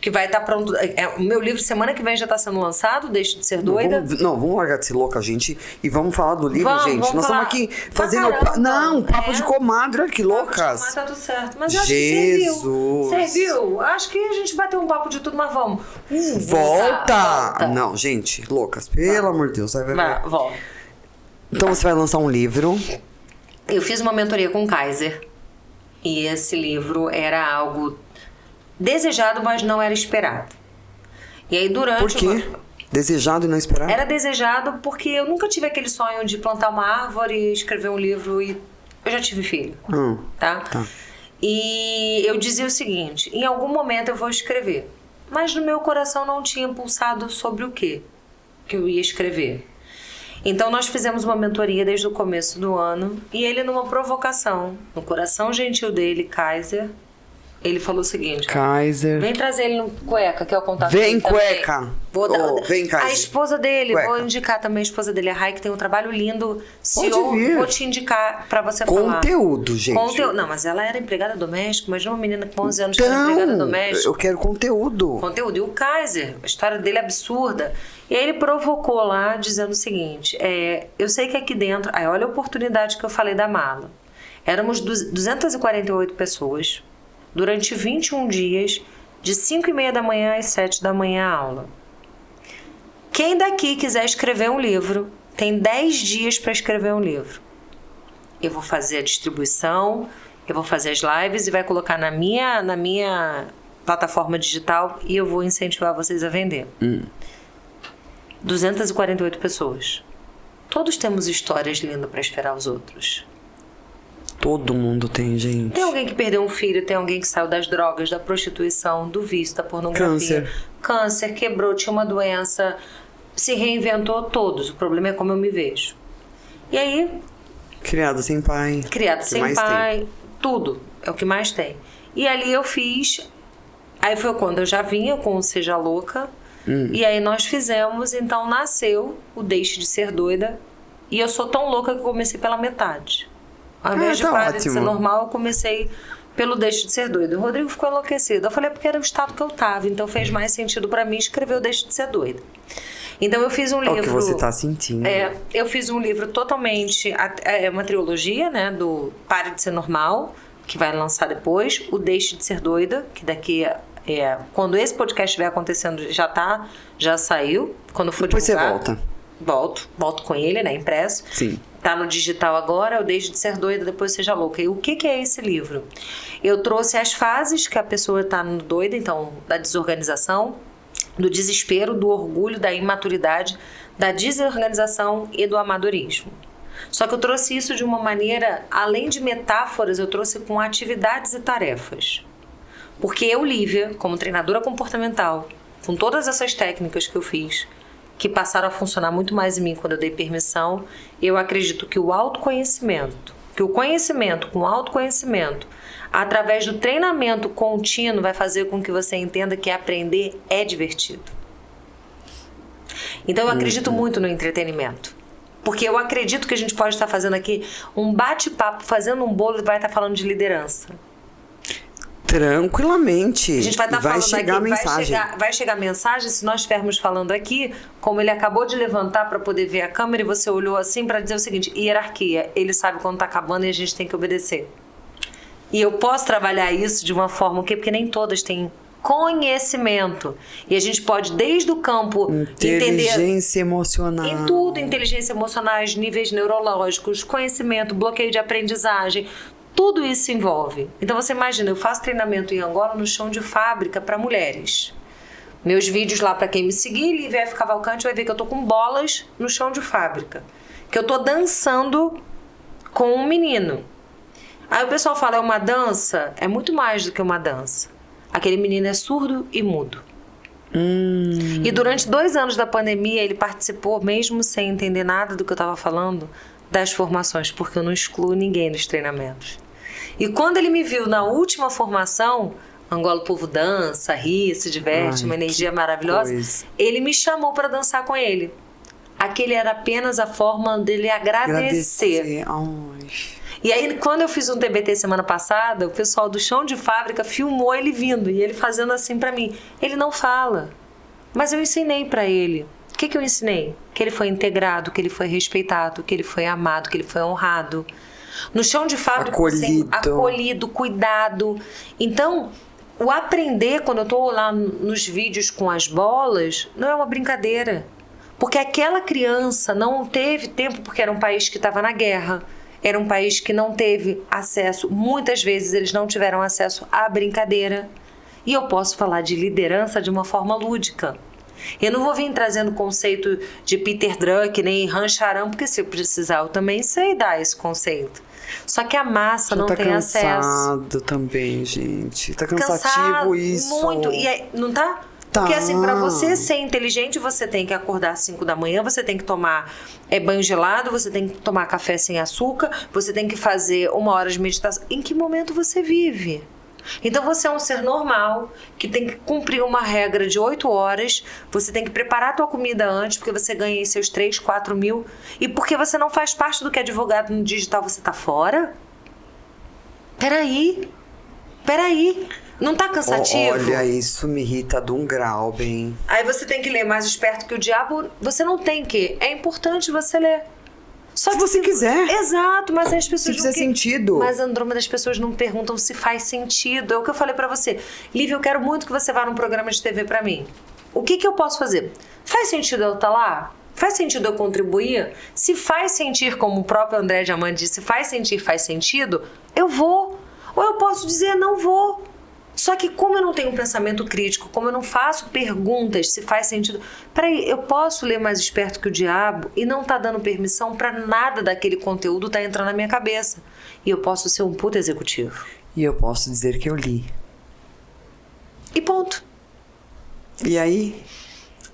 que vai estar pronto. O meu livro semana que vem já tá sendo lançado, Deixe de Ser Doida. Vamos largar de ser louca, gente, e vamos falar do livro, gente. Nós estamos aqui fazendo... papo de comadre, olha que loucas. Mas tá tudo certo. Mas eu acho que serviu. Acho que a gente bateu um papo de tudo, mas vamos. Volta! Não, gente, loucas, pelo amor de Deus. Vai. Volta. Então você vai lançar um livro. Eu fiz uma mentoria com o Kaiser. E esse livro era algo desejado, mas não era esperado. E aí durante... Por quê? Desejado e não esperado? Era desejado porque eu nunca tive aquele sonho de plantar uma árvore, escrever um livro e... Eu já tive filho, tá? E eu dizia o seguinte, em algum momento eu vou escrever. Mas no meu coração não tinha pulsado sobre o quê que eu ia escrever. Então nós fizemos uma mentoria desde o começo do ano e ele, numa provocação, no coração gentil dele, Kaiser, ele falou o seguinte: Kaiser, vem trazer ele no Cueca, que é o contato dele. Vem, Cueca! Vem, Kaiser. A esposa dele, Cueca. vou indicar também a esposa dele, a Rai, que tem um trabalho lindo. Pode vir. Vou te indicar pra você falar. Conteúdo, gente. Não, mas ela era empregada doméstica, mas uma menina com 11 anos que era empregada doméstica. Eu quero conteúdo. E o Kaiser, a história dele é absurda. E aí ele provocou lá, dizendo o seguinte, eu sei que aqui dentro... Aí olha a oportunidade que eu falei da mala. Éramos 248 pessoas, durante 21 dias, de 5h30 da manhã às 7 da manhã a aula. Quem daqui quiser escrever um livro, tem 10 dias para escrever um livro. Eu vou fazer a distribuição, eu vou fazer as lives e vai colocar na minha plataforma digital e eu vou incentivar vocês a vender. 248 pessoas. Todos temos histórias lindas para esperar os outros. Todo mundo tem, gente. Tem alguém que perdeu um filho, tem alguém que saiu das drogas, da prostituição, do vício, da pornografia. Câncer, quebrou, tinha uma doença, se reinventou, todos. O problema é como eu me vejo. E aí... Criado sem pai. Tudo. É o que mais tem. E ali eu fiz... Aí foi quando eu já vinha com o Seja Louca. E aí nós fizemos, então nasceu o Deixe de Ser Doida. E eu sou tão louca que eu comecei pela metade. Ao invés de parar de ser normal, eu comecei pelo Deixe de Ser Doida. O Rodrigo ficou enlouquecido. Eu falei, porque era o estado que eu tava. Então fez mais sentido pra mim escrever o Deixe de Ser Doida. Então eu fiz um livro... É o que você tá sentindo. Eu fiz um livro totalmente... É uma trilogia, né? Do Pare de Ser Normal, que vai lançar depois. O Deixe de Ser Doida, que daqui... quando esse podcast estiver acontecendo, já saiu. Quando for depois divulgar, você volta. Volto com ele, né? Impresso. Sim. Tá no digital agora, o Deixe de Ser Doida, depois Seja Louca. E o que é esse livro? Eu trouxe as fases que a pessoa tá no doida, então, da desorganização, do desespero, do orgulho, da imaturidade, da desorganização e do amadorismo. Só que eu trouxe isso de uma maneira, além de metáforas, eu trouxe com atividades e tarefas. Porque eu, Lívia, como treinadora comportamental, com todas essas técnicas que eu fiz, que passaram a funcionar muito mais em mim quando eu dei permissão, eu acredito que o autoconhecimento, Porque o conhecimento, com o autoconhecimento, através do treinamento contínuo, vai fazer com que você entenda que aprender é divertido. Então eu acredito muito no entretenimento. Porque eu acredito que a gente pode estar fazendo aqui um bate-papo, fazendo um bolo e vai estar falando de liderança. Tranquilamente. A gente vai estar falando chegar aqui, a mensagem. vai chegar a mensagem se nós estivermos falando aqui, como ele acabou de levantar para poder ver a câmera e você olhou assim para dizer o seguinte: hierarquia, ele sabe quando está acabando e a gente tem que obedecer. E eu posso trabalhar isso de uma forma, porque nem todas têm conhecimento. E a gente pode, desde o campo, inteligência emocional. Em tudo, inteligência emocional, níveis neurológicos, conhecimento, bloqueio de aprendizagem. Tudo isso envolve. Então você imagina, eu faço treinamento em Angola no chão de fábrica para mulheres. Meus vídeos lá, para quem me seguir, Livia Cavalcante, vai ver que eu tô com bolas no chão de fábrica. Que eu tô dançando com um menino. Aí o pessoal fala, é uma dança? É muito mais do que uma dança. Aquele menino é surdo e mudo. E durante 2 anos da pandemia, ele participou, mesmo sem entender nada do que eu estava falando, das formações, porque eu não excluo ninguém dos treinamentos. E quando ele me viu na última formação, Angola o povo dança, ri, se diverte, uma energia maravilhosa, ele me chamou para dançar com ele. Aquele era apenas a forma dele agradecer. E aí, quando eu fiz um TBT semana passada, o pessoal do chão de fábrica filmou ele vindo e ele fazendo assim pra mim. Ele não fala, mas eu ensinei pra ele. O que eu ensinei? Que ele foi integrado, que ele foi respeitado, que ele foi amado, que ele foi honrado. No chão de fábrica, acolhido, cuidado. Então, o aprender, quando eu tô lá nos vídeos com as bolas, não é uma brincadeira. Porque aquela criança não teve tempo, porque era um país que estava na guerra. Era um país que não teve acesso, muitas vezes eles não tiveram acesso à brincadeira. E eu posso falar de liderança de uma forma lúdica. Eu não vou vir trazendo o conceito de Peter Drucker nem Rancharam, porque se eu precisar eu também sei dar esse conceito. Só que a massa não tem acesso. Tá cansado também, gente. Tá cansativo isso. Muito. E aí, não tá? Tá. Porque assim, para você ser inteligente, você tem que acordar às 5 da manhã, você tem que tomar banho gelado, você tem que tomar café sem açúcar, você tem que fazer 1 hora de meditação. Em que momento você vive? Então você é um ser normal, que tem que cumprir uma regra de 8 horas, você tem que preparar a tua comida antes, porque você ganha aí seus 3, 4 mil, e porque você não faz parte do que é advogado no digital, você tá fora? Peraí. Não tá cansativo? Olha, isso me irrita de um grau, bem. Aí você tem que ler Mais Esperto que o Diabo. Você não tem que. É importante você ler. Só se você quiser. Exato, mas as pessoas... Se fizer sentido. Mas, Andrômeda, as pessoas não perguntam se faz sentido. É o que eu falei pra você. Lívia, eu quero muito que você vá num programa de TV pra mim. O que eu posso fazer? Faz sentido eu estar lá? Faz sentido eu contribuir? Se faz sentir, como o próprio André Diamant disse, faz sentido, eu vou. Ou eu posso dizer, não vou. Só que como eu não tenho um pensamento crítico, como eu não faço perguntas se faz sentido... Peraí, eu posso ler Mais Esperto que o Diabo e não tá dando permissão pra nada daquele conteúdo tá entrando na minha cabeça. E eu posso ser um puta executivo. E eu posso dizer que eu li. E ponto. E aí...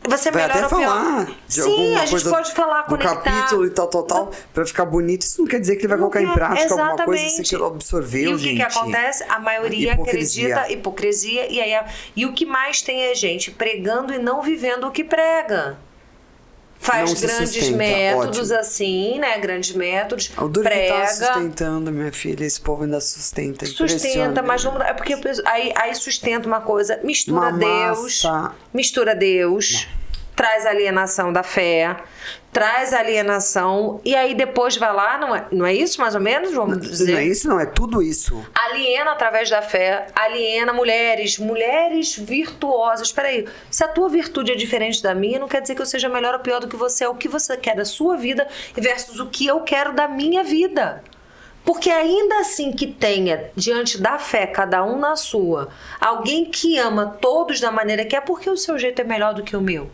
Você vai melhora até o pior. falar de Sim, a gente pode falar, do conectar. capítulo e tal, pra ficar bonito. Isso não quer dizer que ele vai colocar em prática exatamente. Alguma coisa que você absorveu, e o gente. Que acontece? A maioria acredita hipocrisia. E o que mais tem é gente pregando e não vivendo o que prega. Faz grandes métodos assim, né? Grandes métodos. O duro prega. Que tá sustentando, minha filha. Esse povo ainda sustenta. Sustenta, mas não é porque aí sustenta uma coisa, mistura Deus. Não. Traz alienação da fé, traz alienação, e aí depois vai lá, não é isso mais ou menos, vamos dizer? Não é isso, não, é tudo isso. Aliena através da fé, aliena mulheres virtuosas. Peraí, se a tua virtude é diferente da minha, não quer dizer que eu seja melhor ou pior do que você, é o que você quer da sua vida versus o que eu quero da minha vida. Porque ainda assim que tenha, diante da fé, cada um na sua, alguém que ama todos da maneira que é, porque o seu jeito é melhor do que o meu.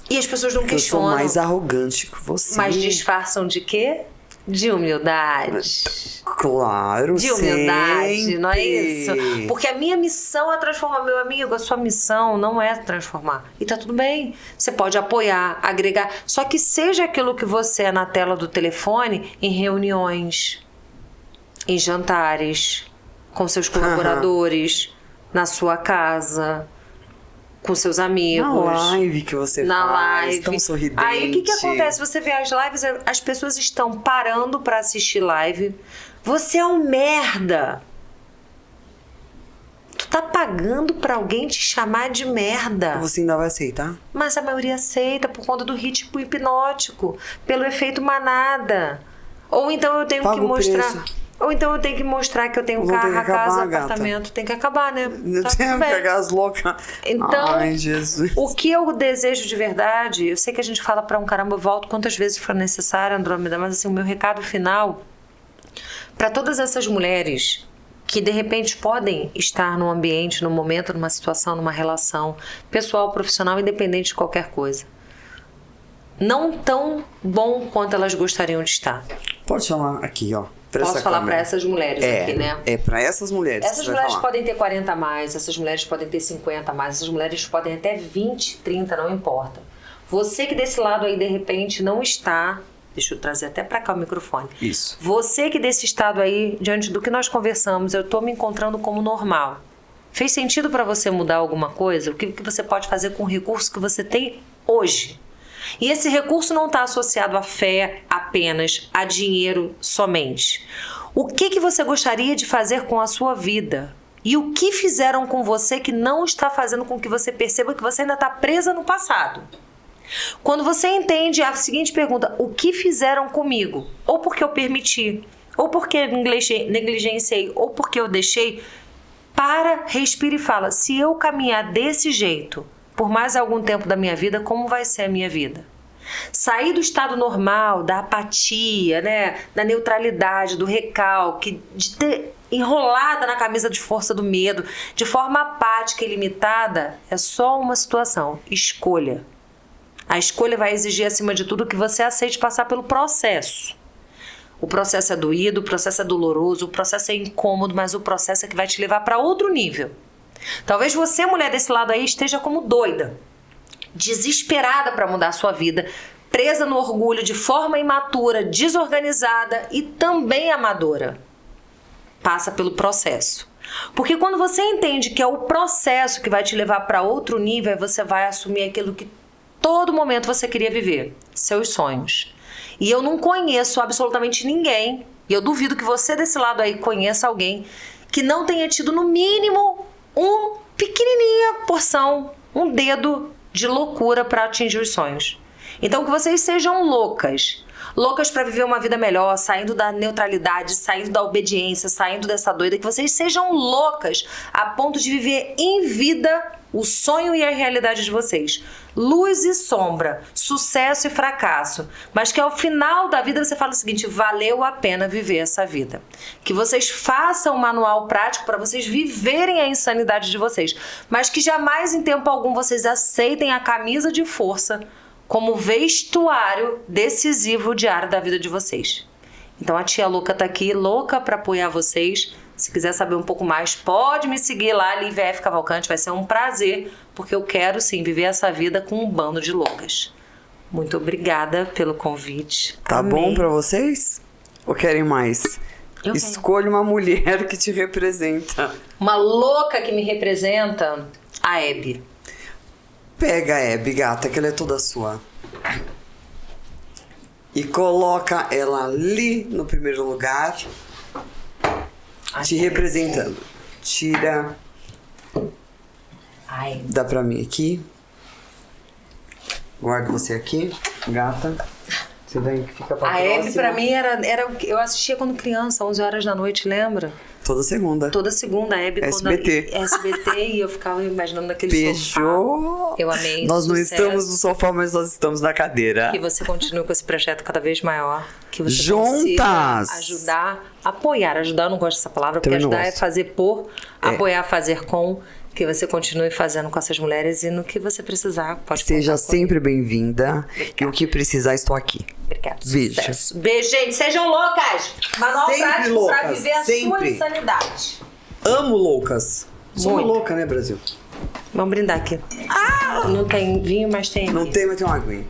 E as pessoas não questionam. Eu sou mais arrogante que você. Mas disfarçam de quê? De humildade. Claro, De humildade, sempre. não é isso? Porque a minha missão é transformar, meu amigo. A sua missão não é transformar. E tá tudo bem. Você pode apoiar, agregar. Só que seja aquilo que você é na tela do telefone, em reuniões, em jantares, com seus colaboradores, na sua casa, com seus amigos. Na live que você na faz, live. tão sorridente. Aí o que acontece? Você vê as lives, as pessoas estão parando pra assistir live. Você é um merda. Tu tá pagando pra alguém te chamar de merda. Você ainda vai aceitar? Mas a maioria aceita por conta do ritmo hipnótico, pelo efeito manada. Ou então eu tenho Paga que o mostrar. preço. Ou então eu tenho que mostrar que eu tenho Vão ter carro, que acabar, casa, gata. apartamento. Tem que acabar, né? Eu Tá tenho tudo que bem. pegar as loucas. Então, Ai, Jesus. o que eu desejo de verdade, eu sei que a gente fala pra um caramba, eu volto quantas vezes for necessário, Andrômeda, mas assim, o meu recado final pra todas essas mulheres que de repente podem estar num ambiente, num momento, numa situação, numa relação pessoal, profissional, independente de qualquer coisa. Não tão bom quanto elas gostariam de estar. Pode falar aqui, ó. Posso falar pra essas mulheres aqui, né? É pra essas mulheres. Essas que você vai mulheres falar. podem ter 40 a mais, essas mulheres podem ter 50 a mais, essas mulheres podem até 20, 30, não importa. Você que desse lado aí, de repente, não está... Deixa eu trazer até pra cá o microfone. Isso. Você que desse estado aí, diante do que nós conversamos, eu tô me encontrando como normal. Fez sentido pra você mudar alguma coisa? O que você pode fazer com o recurso que você tem hoje? E esse recurso não está associado à fé apenas, a dinheiro somente. O que você gostaria de fazer com a sua vida? E o que fizeram com você que não está fazendo com que você perceba que você ainda está presa no passado? Quando você entende a seguinte pergunta, o que fizeram comigo? Ou porque eu permiti, ou porque negligenciei, ou porque eu deixei, para, respira e fala, se eu caminhar desse jeito, por mais algum tempo da minha vida, como vai ser a minha vida? Sair do estado normal, da apatia, né, da neutralidade, do recalque, de ter enrolada na camisa de força do medo, de forma apática e limitada, é só uma situação. Escolha. A escolha vai exigir, acima de tudo, que você aceite passar pelo processo. O processo é doído, o processo é doloroso, o processo é incômodo, mas o processo é que vai te levar para outro nível. Talvez você, mulher desse lado aí, esteja como doida, desesperada para mudar a sua vida, presa no orgulho de forma imatura, desorganizada e também amadora. Passa pelo processo. Porque quando você entende que é o processo que vai te levar para outro nível, você vai assumir aquilo que todo momento você queria viver, seus sonhos. E eu não conheço absolutamente ninguém, e eu duvido que você desse lado aí conheça alguém que não tenha tido no mínimo uma pequenininha porção, um dedo de loucura para atingir os sonhos. Então que vocês sejam loucas para viver uma vida melhor, saindo da neutralidade, saindo da obediência, saindo dessa doida, que vocês sejam loucas a ponto de viver em vida o sonho e a realidade de vocês. Luz e sombra, sucesso e fracasso. Mas que ao final da vida você fala o seguinte, valeu a pena viver essa vida. Que vocês façam um manual prático para vocês viverem a insanidade de vocês. Mas que jamais em tempo algum vocês aceitem a camisa de força como vestuário decisivo diário da vida de vocês. Então a tia louca tá aqui, louca para apoiar vocês. Se quiser saber um pouco mais, pode me seguir lá, Lívia F. Cavalcante, vai ser um prazer, porque eu quero sim viver essa vida com um bando de loucas. Muito obrigada pelo convite. Tá Amei. bom pra vocês? Ou querem mais? Eu Escolha uma mulher que te representa. Uma louca que me representa, a Hebe. Pega a Hebe, gata, que ela é toda sua. E coloca ela ali no primeiro lugar, te representando. Tira. Ai. Dá pra mim aqui. Guardo você aqui, gata. Você vem, fica pra A próxima. Hebe pra mim era o que eu assistia quando criança, 11 horas da noite, lembra? Toda segunda. Toda segunda, a Hebe SBT. SBT e eu ficava imaginando naquele Beijou. sofá. Eu amei. Nós não sucesso. estamos no sofá, mas nós estamos na cadeira. Que você continue com esse projeto cada vez maior. Que você Juntas! consiga ajudar, apoiar. Ajudar, eu não gosto dessa palavra, porque Também não ajudar é gosto. fazer por, apoiar, fazer com. que você continue fazendo com essas mulheres e no que você precisar, pode Seja contar comigo. sempre bem-vinda. E o que precisar, estou aqui. Obrigada. Beijo. Sucesso. Beijo, gente. Sejam loucas. Manual Sempre prático pra loucas, viver a sua sempre. insanidade. Amo loucas. Sou uma Muito. louca, né, Brasil? Vamos brindar aqui. Não tem vinho, mas tem Não aqui. tem, mas tem uma aguinha.